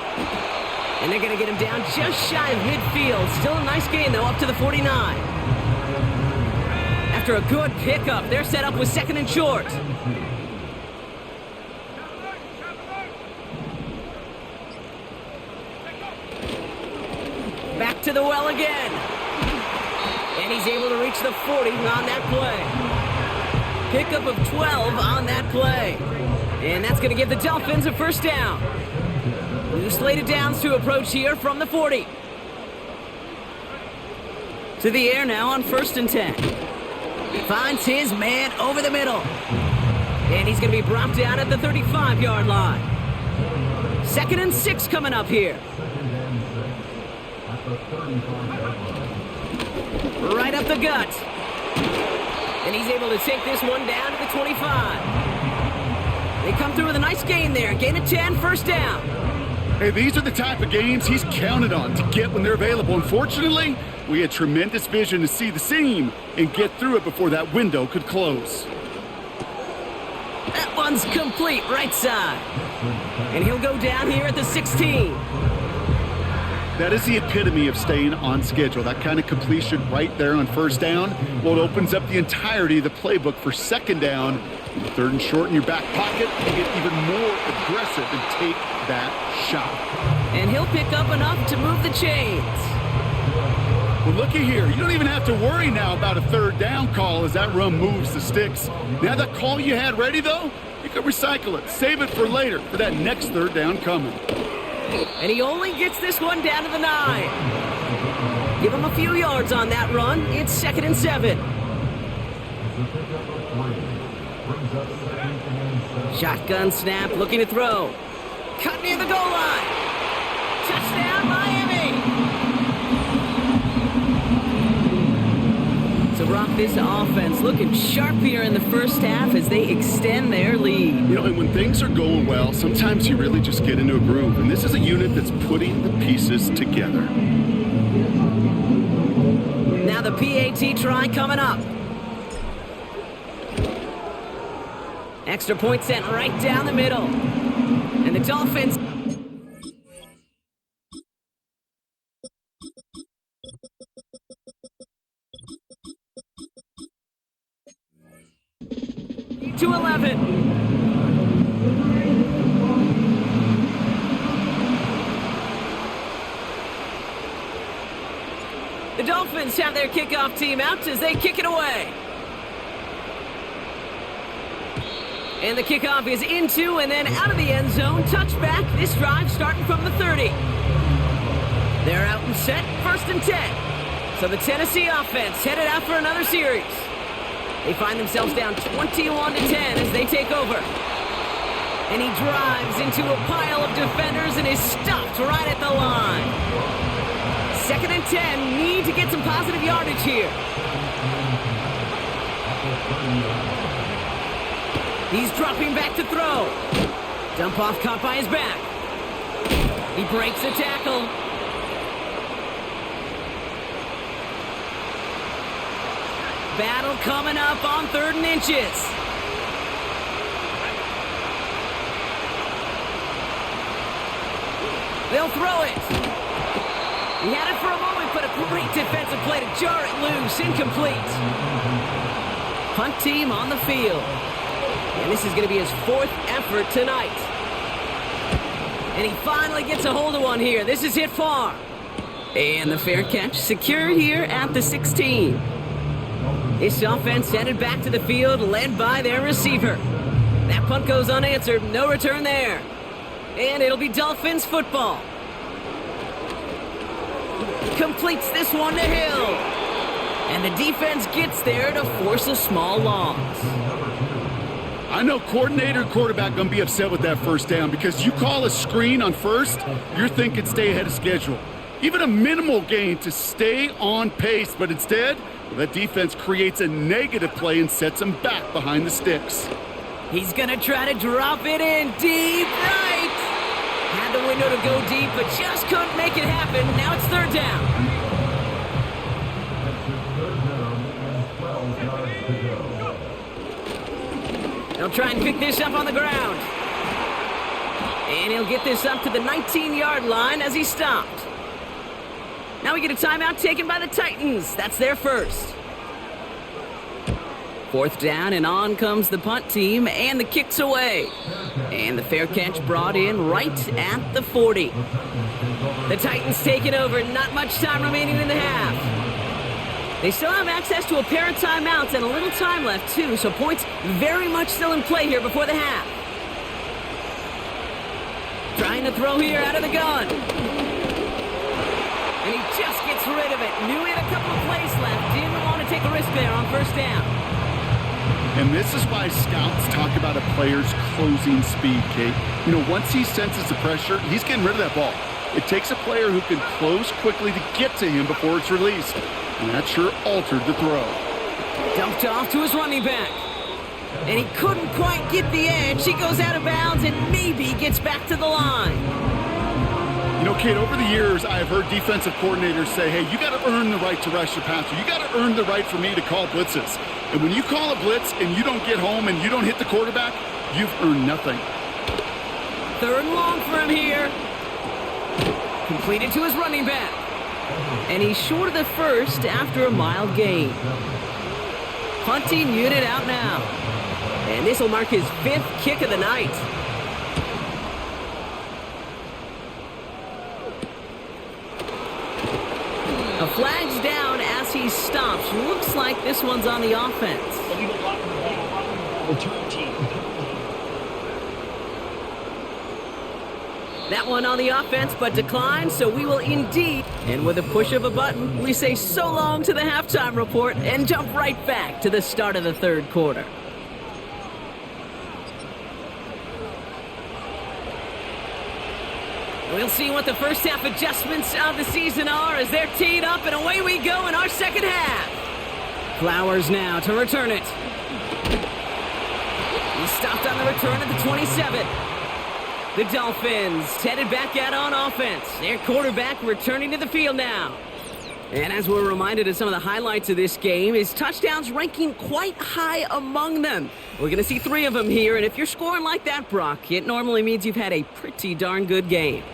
And they're going to get him down just shy of midfield. Still a nice gain, though, up to the 49. After a good pickup, they're set up with second and short. Back to the well again. And he's able to reach the 40 on that play. Pickup of 12 on that play. And that's going to give the Dolphins a first down. New slated downs to approach here from the 40. To the air now on first and 10. Finds his man over the middle. And he's going to be brought down at the 35-yard line. Second and 6 coming up here. Right up the gut. And he's able to take this one down to the 25. They come through with a nice gain there. Gain of 10, first down. Hey, these are the type of gains he's counted on to get when they're available. Unfortunately, we had tremendous vision to see the seam and get through it before that window could close. That one's complete, right side. And he'll go down here at the 16. That is the epitome of staying on schedule. That kind of completion right there on first down. Well, it opens up the entirety of the playbook for second down. Third and short in your back pocket and get even more aggressive and take that shot. And he'll pick up enough to move the chains. Well, looky here. You don't even have to worry now about a third down call as that run moves the sticks. Now that call you had ready, though, you can recycle it. Save it for later for that next third down coming. And he only gets this one down to the 9. Give him a few yards on that run. It's second and 7. Shotgun snap, looking to throw. Cut near the goal line. Touchdown, Miami. So, Brock, this offense looking sharp here in the first half as they extend their lead. You know, and when things are going well, sometimes you really just get into a groove. And this is a unit that's putting the pieces together. Now the PAT try coming up. Extra point sent right down the middle. And the Dolphins... to 11. The Dolphins have their kickoff team out as they kick it away. And the kickoff is into and then out of the end zone. Touchback. This drive starting from the 30. They're out and set. First and 10. So the Tennessee offense headed out for another series. They find themselves down 21-10 as they take over. And he drives into a pile of defenders and is stopped right at the line. Second and 10. Need to get some positive yardage here. He's dropping back to throw. Dump off caught by his back. He breaks a tackle. Battle coming up on 3rd and inches. They'll throw it. He had it for a moment, but a great defensive play to jar it loose. Incomplete. Punt team on the field. And this is going to be his 4th effort tonight. And he finally gets a hold of one here. This is hit far. And the fair catch secured here at the 16. This offense headed back to the field, led by their receiver. That punt goes unanswered. No return there. And it'll be Dolphins football. Completes this one to Hill. And the defense gets there to force a small loss. I know coordinator and quarterback going to be upset with that first down because you call a screen on first, you're thinking stay ahead of schedule. Even a minimal gain to stay on pace, but instead, that defense creates a negative play and sets them back behind the sticks. He's going to try to drop it in deep right. Had the window to go deep, but just couldn't make it happen. Now it's 3rd down. He'll try and pick this up on the ground. And he'll get this up to the 19-yard line as he stopped. Now we get a timeout taken by the Titans. That's their first. 4th down, and on comes the punt team, and the kick's away. And the fair catch brought in right at the 40. The Titans taking over. Not much time remaining in the half. They still have access to a pair of timeouts and a little time left, too, so points very much still in play here before the half. Trying to throw here out of the gun. And he just gets rid of it. Knew he had a couple of plays left. Didn't want to take a risk there on 1st down. And this is why scouts talk about a player's closing speed, Kate. You know, once he senses the pressure, he's getting rid of that ball. It takes a player who can close quickly to get to him before it's released. And that sure altered the throw. Dumped off to his running back. And he couldn't quite get the edge. He goes out of bounds and maybe gets back to the line. You know, Kate, over the years, I've heard defensive coordinators say, hey, you got to earn the right to rush the passer. You got to earn the right for me to call blitzes. And when you call a blitz and you don't get home and you don't hit the quarterback, you've earned nothing. 3rd and long for him here. Completed to his running back. And he's short of the first after a mild gain. Punting unit out now. And this will mark his 5th kick of the night. A flag's down as he stops. Looks like this one's on the offense. Return team. That one on the offense, but declined, so we will indeed. And with a push of a button, we say so long to the halftime report and jump right back to the start of the 3rd quarter. We'll see what the first half adjustments of the season are as they're teed up, and away we go in our 2nd half. Flowers now to return it. He stopped on the return at the 27. The Dolphins headed back out on offense. Their quarterback returning to the field now. And as we're reminded of some of the highlights of this game, his touchdowns ranking quite high among them. We're going to see 3 of them here, and if you're scoring like that, Brock, it normally means you've had a pretty darn good game.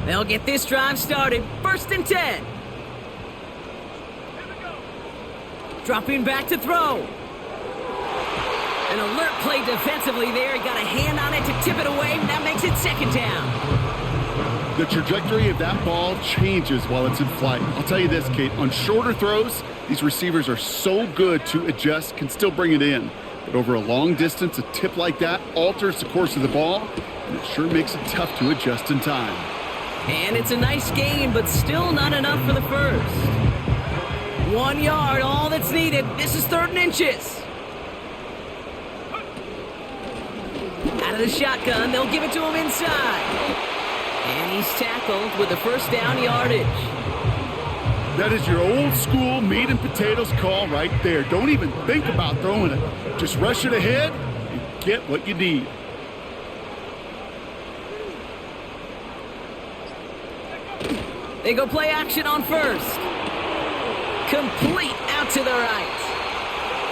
They'll get this drive started. 1st and 10. Dropping back to throw. An alert play defensively there. He got a hand on it to tip it away. That makes it 2nd down. The trajectory of that ball changes while it's in flight. I'll tell you this, Kate, on shorter throws, these receivers are so good to adjust, can still bring it in. But over a long distance, a tip like that alters the course of the ball, and it sure makes it tough to adjust in time. And it's a nice gain, but still not enough for the first. 1 yard, all that's needed. This is 3rd and inches. Out of the shotgun, they'll give it to him inside. And he's tackled with the 1st down yardage. That is your old school meat and potatoes call right there. Don't even think about throwing it. Just rush it ahead and get what you need. They go play action on 1st. Complete out to the right.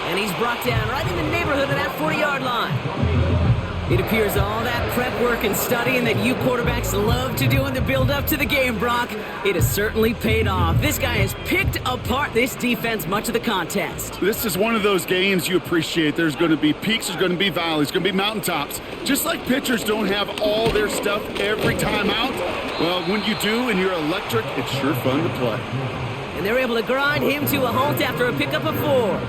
And he's brought down right in the neighborhood of that 40-yard line. It appears all that prep work and studying that you quarterbacks love to do in the build-up to the game, Brock, it has certainly paid off. This guy has picked apart this defense much of the contest. This is one of those games you appreciate. There's going to be peaks, there's going to be valleys, there's going to be mountaintops. Just like pitchers don't have all their stuff every time out, well, when you do and you're electric, it's sure fun to play. And they're able to grind him to a halt after a pickup of 4.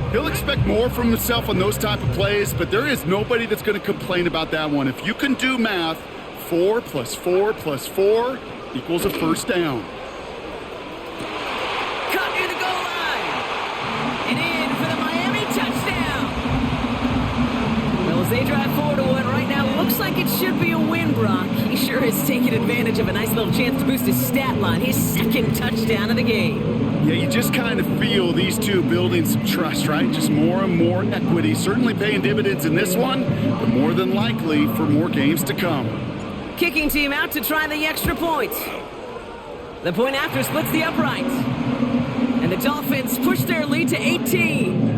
He'll expect more from himself on those type of plays, but there is nobody that's going to complain about that one. If you can do math, 4 + 4 + 4 equals a first down. Cut near the goal line. And in for the Miami touchdown. Well, as they drive forward to one right now, looks like it should be a win, Brock. He sure has taken advantage of a nice little chance to boost his stat line. His second touchdown of the game. Yeah, you just kind of feel these two building some trust, right? Just more and more equity. Certainly paying dividends in this one, but more than likely for more games to come. Kicking team out to try the extra point. The point after splits the uprights. And the Dolphins push their lead to 18.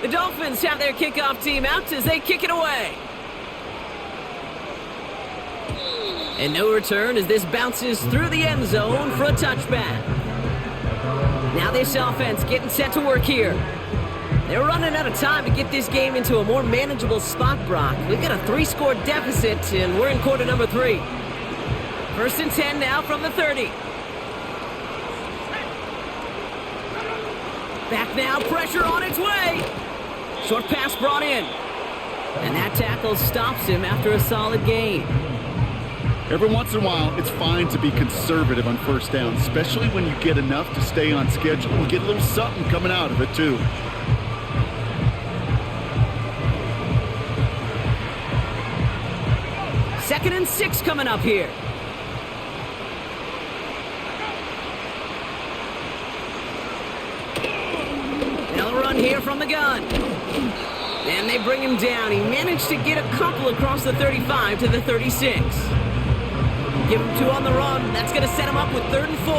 The Dolphins have their kickoff team out as they kick it away. And no return as this bounces through the end zone for a touchback. Now this offense getting set to work here. They're running out of time to get this game into a more manageable spot, Brock. We've got a 3-score deficit, and we're in quarter number 3. 1st and 10 now from the 30. Back now, pressure on its way. Short pass brought in. And that tackle stops him after a solid gain. Every once in a while, it's fine to be conservative on first down, especially when you get enough to stay on schedule and get a little something coming out of it, too. Second and 6 coming up here. They'll run here from the gun. And they bring him down. He managed to get a couple across the 35 to the 36. Give him 2 on the run. That's going to set him up with 3rd and 4.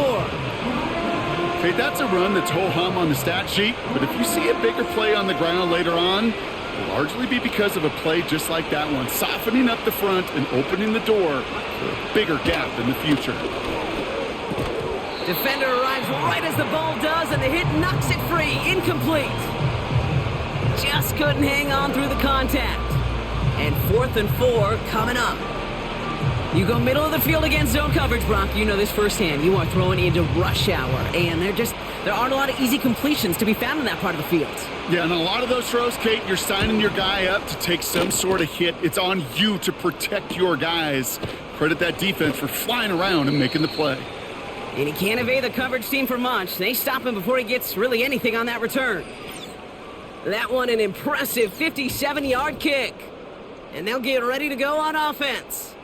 Okay, that's a run that's ho-hum on the stat sheet, but if you see a bigger play on the ground later on, it'll largely be because of a play just like that one, softening up the front and opening the door for a bigger gap in the future. Defender arrives right as the ball does, and the hit knocks it free. Incomplete. Just couldn't hang on through the contact. And 4th and 4 coming up. You go middle of the field against zone coverage, Brock. You know this firsthand. You are throwing into rush hour, and there aren't a lot of easy completions to be found in that part of the field. Yeah, and a lot of those throws, Kate, you're signing your guy up to take some sort of hit. It's on you to protect your guys. Credit that defense for flying around and making the play. And he can't evade the coverage team for much. They stop him before he gets really anything on that return. That one an impressive 57-yard kick. And they'll get ready to go on offense.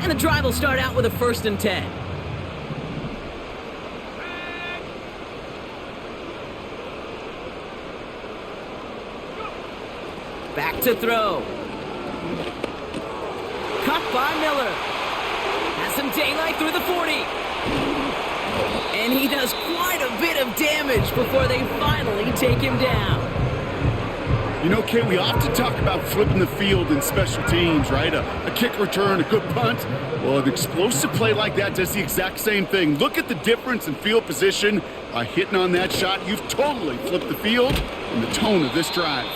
And the drive will start out with a 1st and 10. Back to throw. Cut by Miller. Has some daylight through the 40. And he does quite a bit of damage before they finally take him down. You know, Kate, we often talk about flipping the field in special teams, right? A kick return, a good punt. Well, an explosive play like that does the exact same thing. Look at the difference in field position. By hitting on that shot, you've totally flipped the field and the tone of this drive.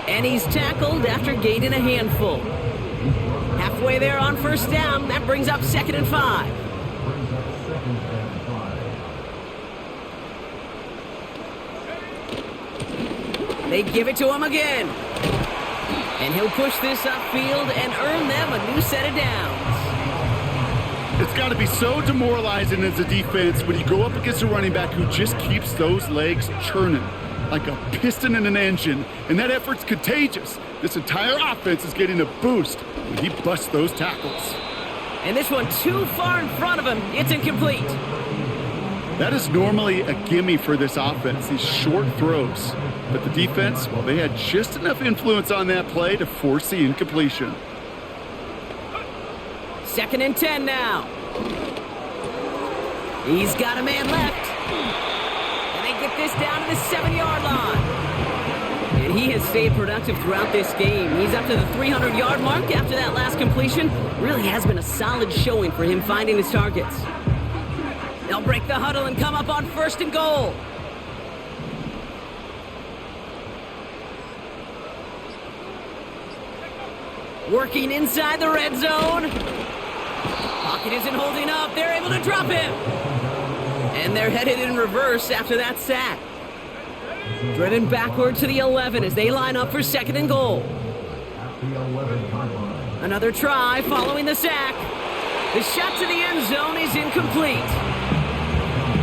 And he's tackled after gaining a handful. Halfway there on 1st down. That brings up 2nd and 5. They give it to him again. And he'll push this upfield and earn them a new set of downs. It's got to be so demoralizing as a defense when you go up against a running back who just keeps those legs churning like a piston in an engine, and that effort's contagious. This entire offense is getting a boost when he busts those tackles. And this one too far in front of him. It's incomplete. That is normally a gimme for this offense, these short throws. But the defense, well, they had just enough influence on that play to force the incompletion. 2nd and 10 now. He's got a man left. And they get this down to the 7-yard line. And he has stayed productive throughout this game. He's up to the 300-yard mark after that last completion. Really has been a solid showing for him finding his targets. They'll break the huddle and come up on 1st and goal. Working inside the red zone. Pocket isn't holding up. They're able to drop him. And they're headed in reverse after that sack. Threading backward to the 11 as they line up for 2nd and goal. Another try following the sack. The shot to the end zone is incomplete.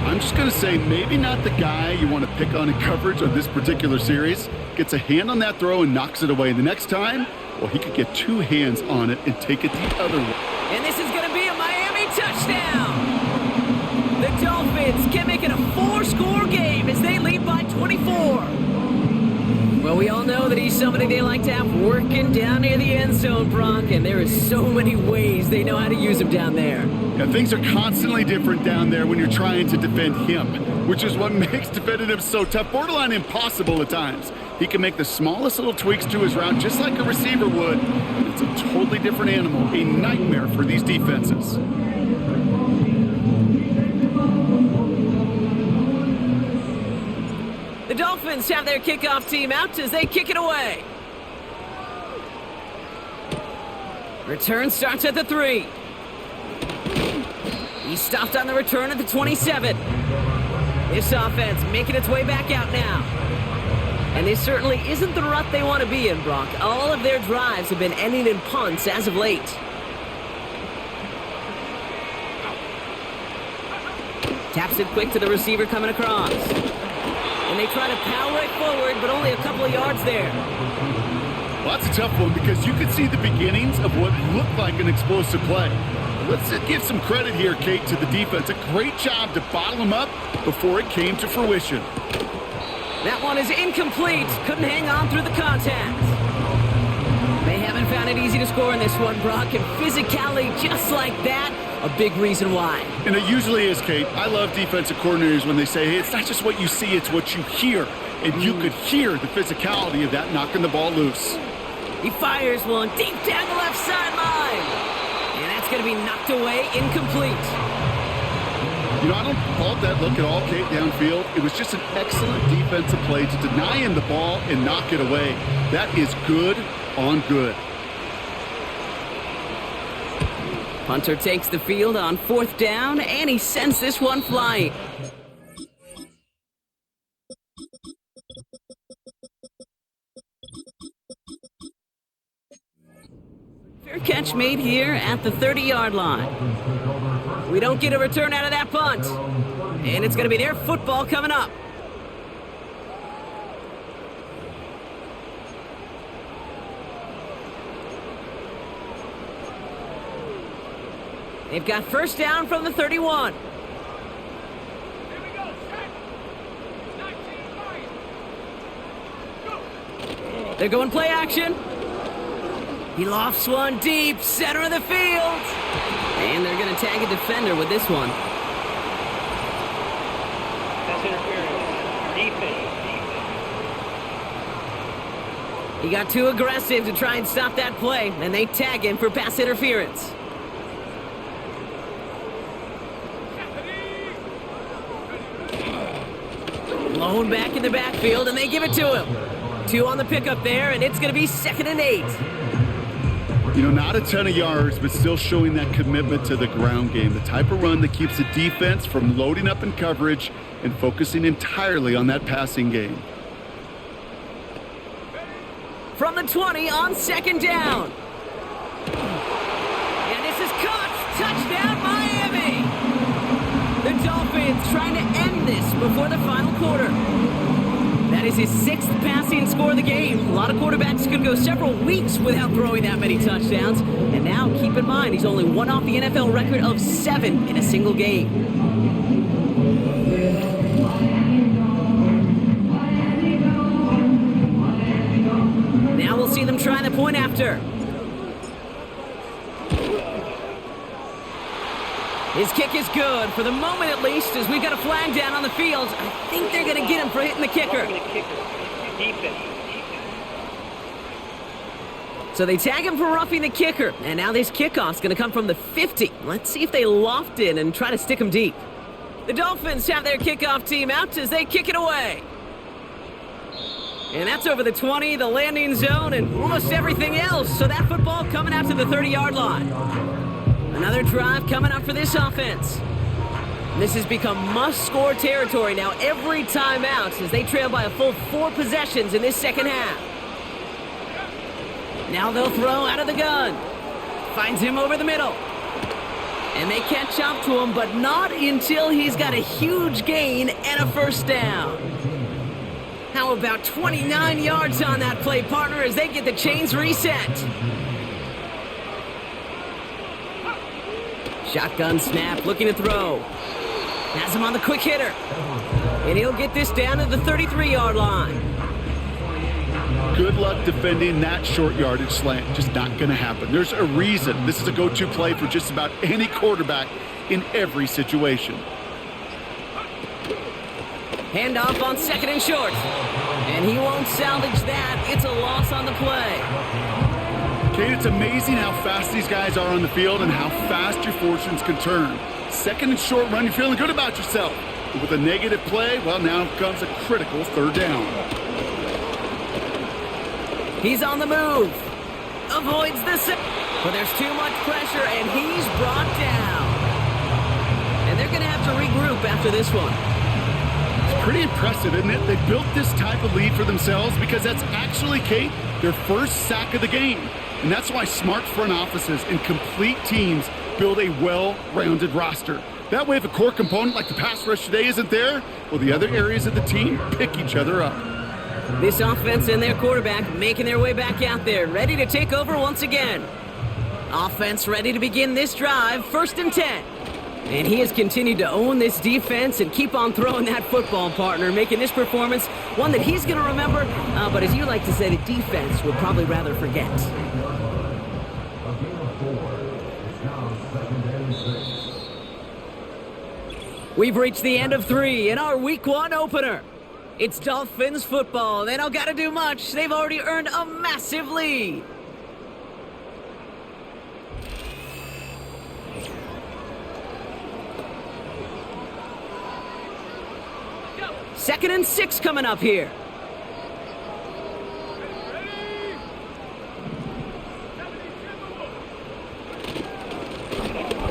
I'm just going to say maybe not the guy you want to pick on in coverage on this particular series. Gets a hand on that throw and knocks it away. The next time, well, he could get 2 hands on it and take it the other way. And this is going to be a Miami touchdown. The Dolphins can make it a 4-score game as they lead by 24. Well, we all know that he's somebody they like to have working down near the end zone, Brock, and there is so many ways they know how to use him down there. Yeah, things are constantly different down there when you're trying to defend him, which is what makes defending him so tough, borderline impossible at times. He can make the smallest little tweaks to his route just like a receiver would. It's a totally different animal, a nightmare for these defenses. The Dolphins have their kickoff team out as they kick it away. Return starts at the 3. He stopped on the return at the 27. This offense making its way back out now. And this certainly isn't the rut they want to be in, Brock. All of their drives have been ending in punts as of late. Taps it quick to the receiver coming across. And they try to power it forward, but only a couple of yards there. Well, that's a tough one because you could see the beginnings of what looked like an explosive play. Let's give some credit here, Kate, to the defense. A great job to bottle them up before it came to fruition. That one is incomplete. Couldn't hang on through the contact. They haven't found it easy to score in this one, Brock, and physicality just like that, a big reason why. And it usually is, Kate. I love defensive coordinators when they say, hey, it's not just what you see, it's what you hear. And you could hear the physicality of that knocking the ball loose. He fires one deep down the left sideline. And that's going to be knocked away, incomplete. You know, I don't fault that look at all, Kate, downfield. It was just an excellent defensive play to deny him the ball and knock it away. That is good on good. Punter takes the field on 4th down, and he sends this one flying. Fair catch made here at the 30-yard line. We don't get a return out of that punt. And it's going to be their football coming up. They've got 1st down from the 31. They're going play action. He lofts one deep, center of the field. And they're going to tag a defender with this one. That's interference. Defense. He got too aggressive to try and stop that play, and they tag him for pass interference. Blown back in the backfield, and they give it to him. 2 on the pickup there, and it's going to be 2nd and 8. You know, not a ton of yards, but still showing that commitment to the ground game. The type of run that keeps the defense from loading up in coverage and focusing entirely on that passing game. From the 20 on 2nd down. And this is caught. Touchdown, Miami. The Dolphins trying to end this before the final quarter. That is his 6th passing score of the game. A lot of quarterbacks could go several weeks without throwing that many touchdowns. And now, keep in mind, mind, he's only one off the NFL record of 7 in a single game. Now we'll see them try the point after. His kick is good, for the moment at least, as we've got a flag down on the field. I think they're going to get him for hitting the kicker. So they tag him for roughing the kicker, and now this kickoff's going to come from the 50. Let's see if they loft in and try to stick him deep. The Dolphins have their kickoff team out as they kick it away. And that's over the 20, the landing zone, and almost everything else. So that football coming out to the 30-yard line. Another drive coming up for this offense. This has become must-score territory now every time out as they trail by a full 4 possessions in this second half. Now they'll throw out of the gun. Finds him over the middle. And they catch up to him, but not until he's got a huge gain and a first down. How about 29 yards on that play, partner, as they get the chains reset. Shotgun snap, looking to throw. Has him on the quick hitter. And he'll get this down to the 33-yard line. Good luck defending that short yardage slant. Just not going to happen. There's a reason this is a go-to play for just about any quarterback in every situation. Handoff on 2nd and short. And he won't salvage that. It's a loss on the play. Kate, it's amazing how fast these guys are on the field and how fast your fortunes can turn. 2nd and short run, you're feeling good about yourself. But with a negative play, well, now comes a critical 3rd down. He's on the move. Avoids the but there's too much pressure, and he's brought down. And they're going to have to regroup after this one. It's pretty impressive, isn't it? They built this type of lead for themselves because that's actually, Kate, their first sack of the game. And that's why smart front offices and complete teams build a well-rounded roster. That way, if a core component like the pass rush today isn't there, well, the other areas of the team pick each other up. This offense and their quarterback making their way back out there, ready to take over once again. Offense ready to begin this drive, 1st and 10. And he has continued to own this defense and keep on throwing that football, partner, making this performance one that he's going to remember, but as you like to say, the defense would probably rather forget. We've reached the end of 3 in our Week 1 opener. It's Dolphins football. They don't got to do much. They've already earned a massive lead. Second and 6 coming up here.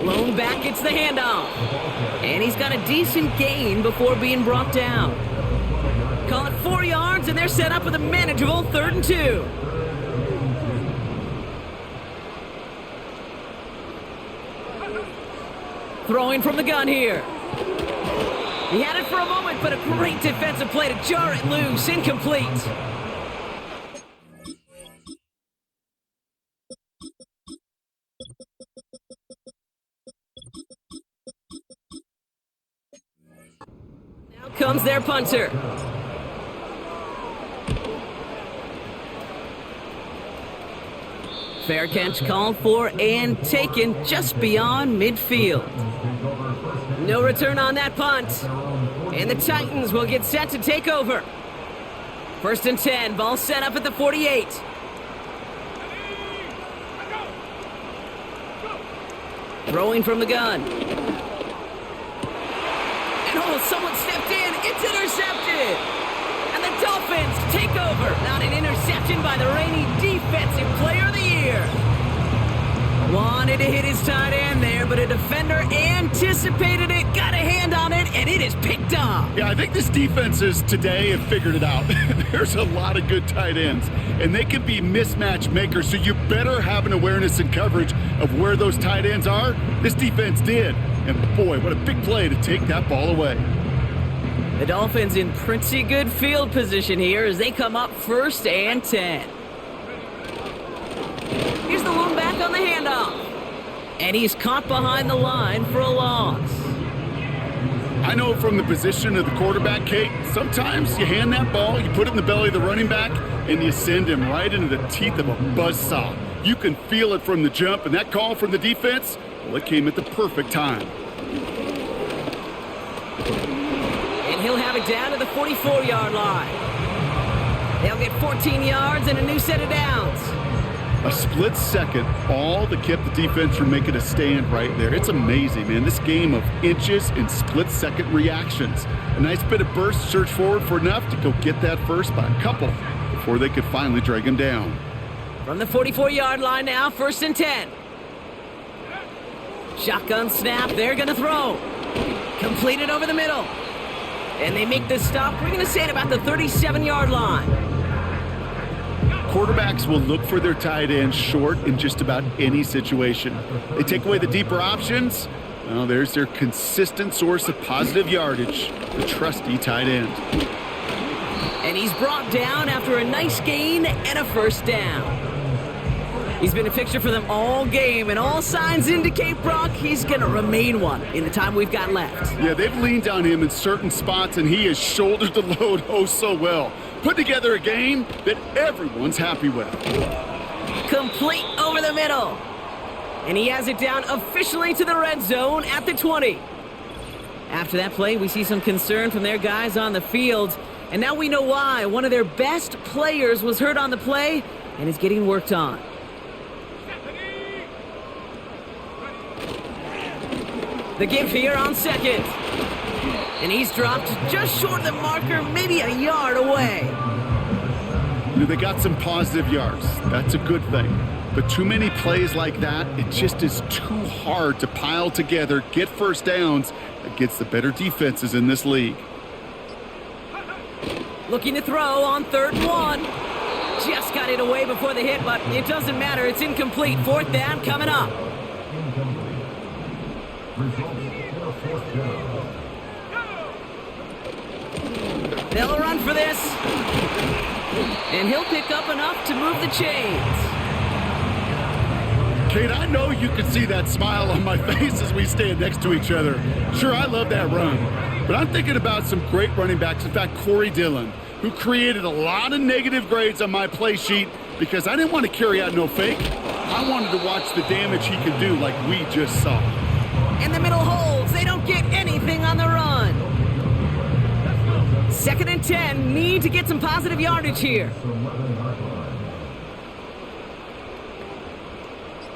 Blown back, it's the handoff. And he's got a decent gain before being brought down. Call it 4 yards, and they're set up with a manageable 3rd and 2. Throwing from the gun here. He had it for a moment, but a great defensive play to jar it loose. Incomplete. Now comes their punter. Fair catch called for and taken just beyond midfield. No return on that punt. And the Titans will get set to take over. 1st and 10, ball set up at the 48. Throwing from the gun. And someone stepped in. It's intercepted. And the Dolphins take over. Not an interception by the reigning Defensive Player of the Year. Wanted to hit his tight end there, but a defender anticipated it, got a hand on it, and it is picked off. Yeah, I think this defenses today have figured it out. There's a lot of good tight ends, and they can be mismatch makers, so you better have an awareness and coverage of where those tight ends are. This defense did, and boy, what a big play to take that ball away. The Dolphins in pretty good field position here as they come up 1st and 10. Here's the lone back on the handoff. And he's caught behind the line for a loss. I know from the position of the quarterback, Kate, sometimes you hand that ball, you put it in the belly of the running back, and you send him right into the teeth of a buzzsaw. You can feel it from the jump, and that call from the defense, well, it came at the perfect time. And he'll have it down to the 44-yard line. They'll get 14 yards and a new set of downs. A split second, all that kept the defense from making a stand right there. It's amazing, man. This game of inches and split-second reactions. A nice bit of burst, surge forward for enough to go get that first by a couple before they could finally drag him down. From the 44-yard line now, 1st and 10. Shotgun snap, they're going to throw. Completed over the middle. And they make the stop, we're going to say at about the 37-yard line. Quarterbacks will look for their tight end short in just about any situation. They take away the deeper options. Well, there's their consistent source of positive yardage, the trusty tight end. And he's brought down after a nice gain and a 1st down. He's been a fixture for them all game, and all signs indicate, Brock, he's going to remain one in the time we've got left. Yeah, they've leaned on him in certain spots, and he has shouldered the load oh so well. Put together a game that everyone's happy with. Complete over the middle. And he has it down officially to the red zone at the 20. After that play, we see some concern from their guys on the field. And now we know why. One of their best players was hurt on the play and is getting worked on. The give here on 2nd. And he's dropped just short of the marker, maybe a yard away. You know, they got some positive yards. That's a good thing. But too many plays like that, it just is too hard to pile together, get 1st downs against the better defenses in this league. Looking to throw on 3rd and 1. Just got it away before the hit, but it doesn't matter. It's incomplete. 4th down coming up. They'll run for this. And he'll pick up enough to move the chains. Kate, I know you can see that smile on my face as we stand next to each other. Sure, I love that run. But I'm thinking about some great running backs. In fact, Corey Dillon, who created a lot of negative grades on my play sheet because I didn't want to carry out no fake. I wanted to watch the damage he could do like we just saw. In the middle holds. They don't get anything on the run. 2nd and 10. Need to get some positive yardage here.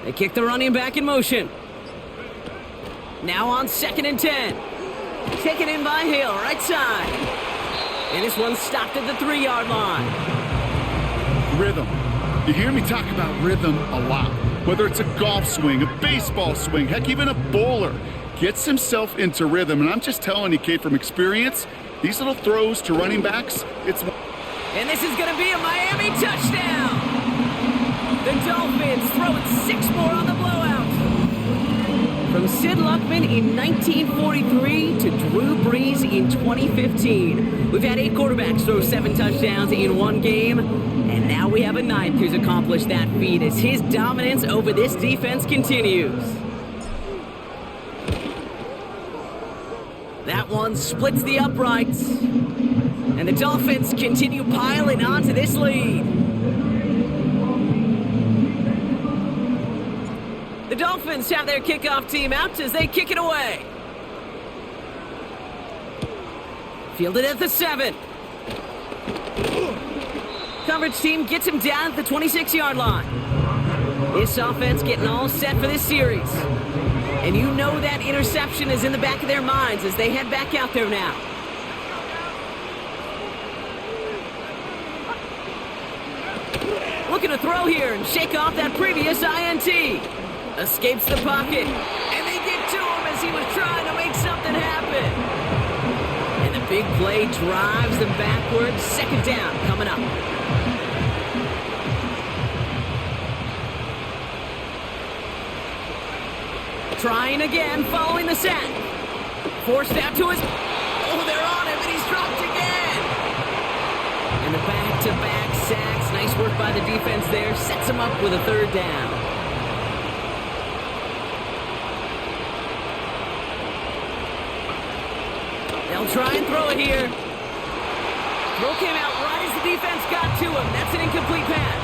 They kick the running back in motion. Now on 2nd and 10. Taken in by Hill, right side. And this one's stopped at the 3-yard line. Rhythm. You hear me talk about rhythm a lot. Whether it's a golf swing, a baseball swing, heck, even a bowler gets himself into rhythm. And I'm just telling you, Kate, from experience, these little throws to running backs, it's... And this is going to be a Miami touchdown. The Dolphins throwing 6 more on the blowout. From Sid Luckman in 1943 to Drew Brees in 2015. We've had 8 quarterbacks throw 7 touchdowns in one game. And now we have a 9th who's accomplished that feat as his dominance over this defense continues. That one splits the uprights. And the Dolphins continue piling onto this lead. The Dolphins have their kickoff team out as they kick it away. Fielded at the 7. Coverage team gets him down at the 26-yard line. This offense getting all set for this series. And you know that interception is in the back of their minds as they head back out there now. Looking to throw here and shake off that previous INT. Escapes the pocket. And they get to him as he was trying to make something happen. And the big play drives them backwards. 2nd down coming up. Trying again, following the sack. Forced out to his... Oh, they're on him, and he's dropped again. And the back-to-back sacks. Nice work by the defense there. Sets him up with a 3rd down. They'll try and throw it here. Throw came out right as the defense got to him. That's an incomplete pass.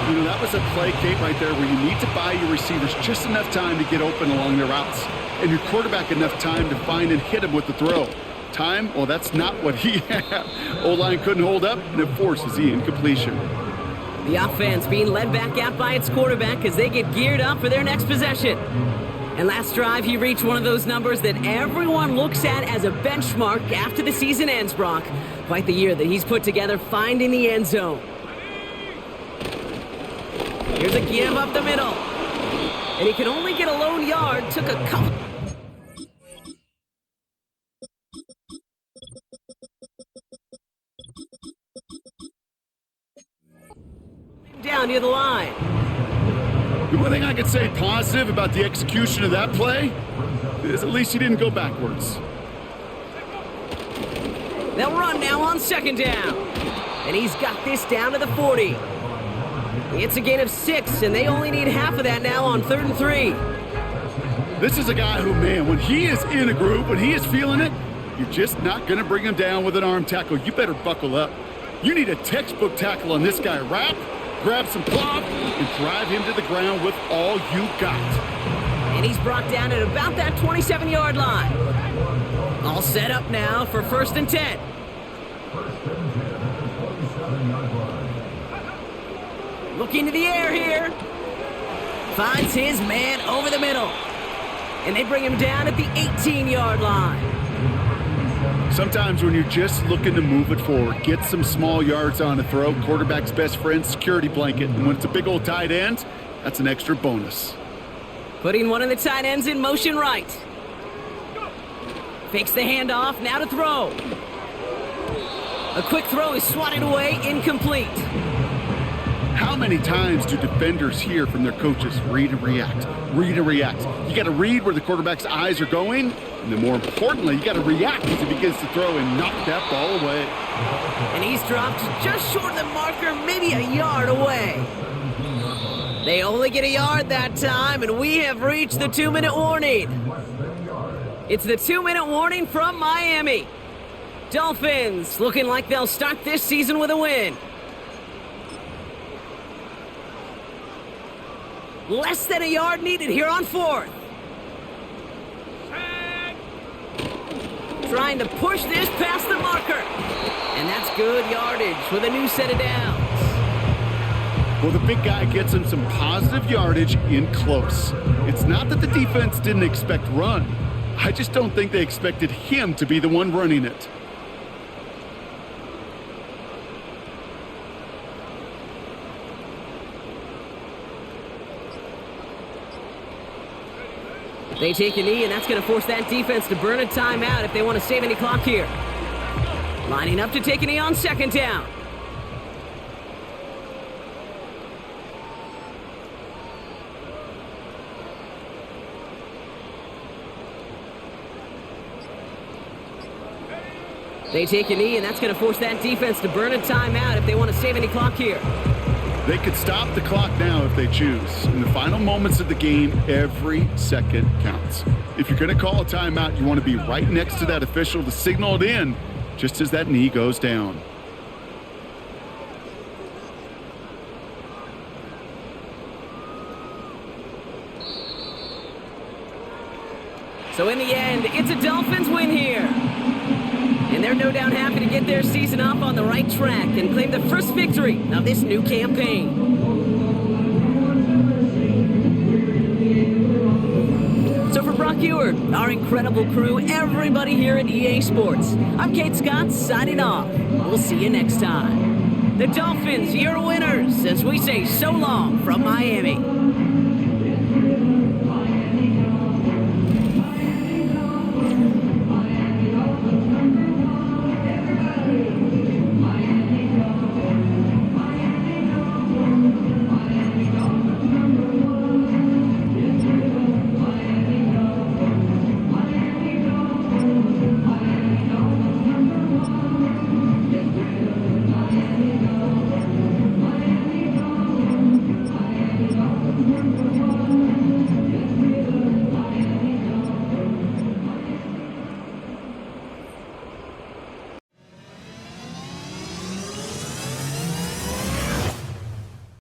You know, that was a play, Kate, right there where you need to buy your receivers just enough time to get open along their routes, and your quarterback enough time to find and hit him with the throw. Time, well, that's not what he had. O-line couldn't hold up, and it forces the incompletion. The offense being led back out by its quarterback as they get geared up for their next possession. And last drive, he reached one of those numbers that everyone looks at as a benchmark after the season ends, Brock. Quite the year that he's put together finding the end zone. Here's a give up the middle. And he can only get a lone yard. Took a couple. Down near the line. The one thing I could say positive about the execution of that play is at least he didn't go backwards. They'll run now on second down. And he's got this down to the 40. It's a gain of 6, and they only need half of that now on 3rd and 3. This is a guy who, man, when he is in a groove, when he is feeling it, you're just not going to bring him down with an arm tackle. You better buckle up. You need a textbook tackle on this guy. Wrap, grab some cloth, and drive him to the ground with all you got. And he's brought down at about that 27-yard line. All set up now for 1st and 10. Looking to the air here. Finds his man over the middle. And they bring him down at the 18-yard line. Sometimes when you're just looking to move it forward, get some small yards on a throw, quarterback's best friend, security blanket. And when it's a big old tight end, that's an extra bonus. Putting one of the tight ends in motion right. Fakes the handoff, now to throw. A quick throw is swatted away, incomplete. How many times do defenders hear from their coaches, read and react, read and react? You got to read where the quarterback's eyes are going, and then more importantly, you got to react as he begins to throw and knock that ball away. And he's dropped just short of the marker, maybe a yard away. They only get a yard that time, and we have reached the 2-minute warning. It's the 2-minute warning from Miami. Dolphins looking like they'll start this season with a win. Less than a yard needed here on 4th. Trying to push this past the marker. And that's good yardage with a new set of downs. Well, the big guy gets him some positive yardage in close. It's not that the defense didn't expect run. I just don't think they expected him to be the one running it. They take a knee, and that's going to force that defense to burn a timeout if they want to save any clock here. Lining up to take a knee on 2nd down. They take a knee, and that's going to force that defense to burn a timeout if they want to save any clock here. They could stop the clock now if they choose. In the final moments of the game, every second counts. If you're going to call a timeout, you want to be right next to that official to signal it in just as that knee goes down. So in the end, it's a Dolphins win here. And they're no doubt happy to get their season off on the right track and claim the first victory of this new campaign. So for Brock Ewart, our incredible crew, everybody here at EA Sports, I'm Kate Scott signing off. We'll see you next time. The Dolphins, your winners, as we say so long from Miami.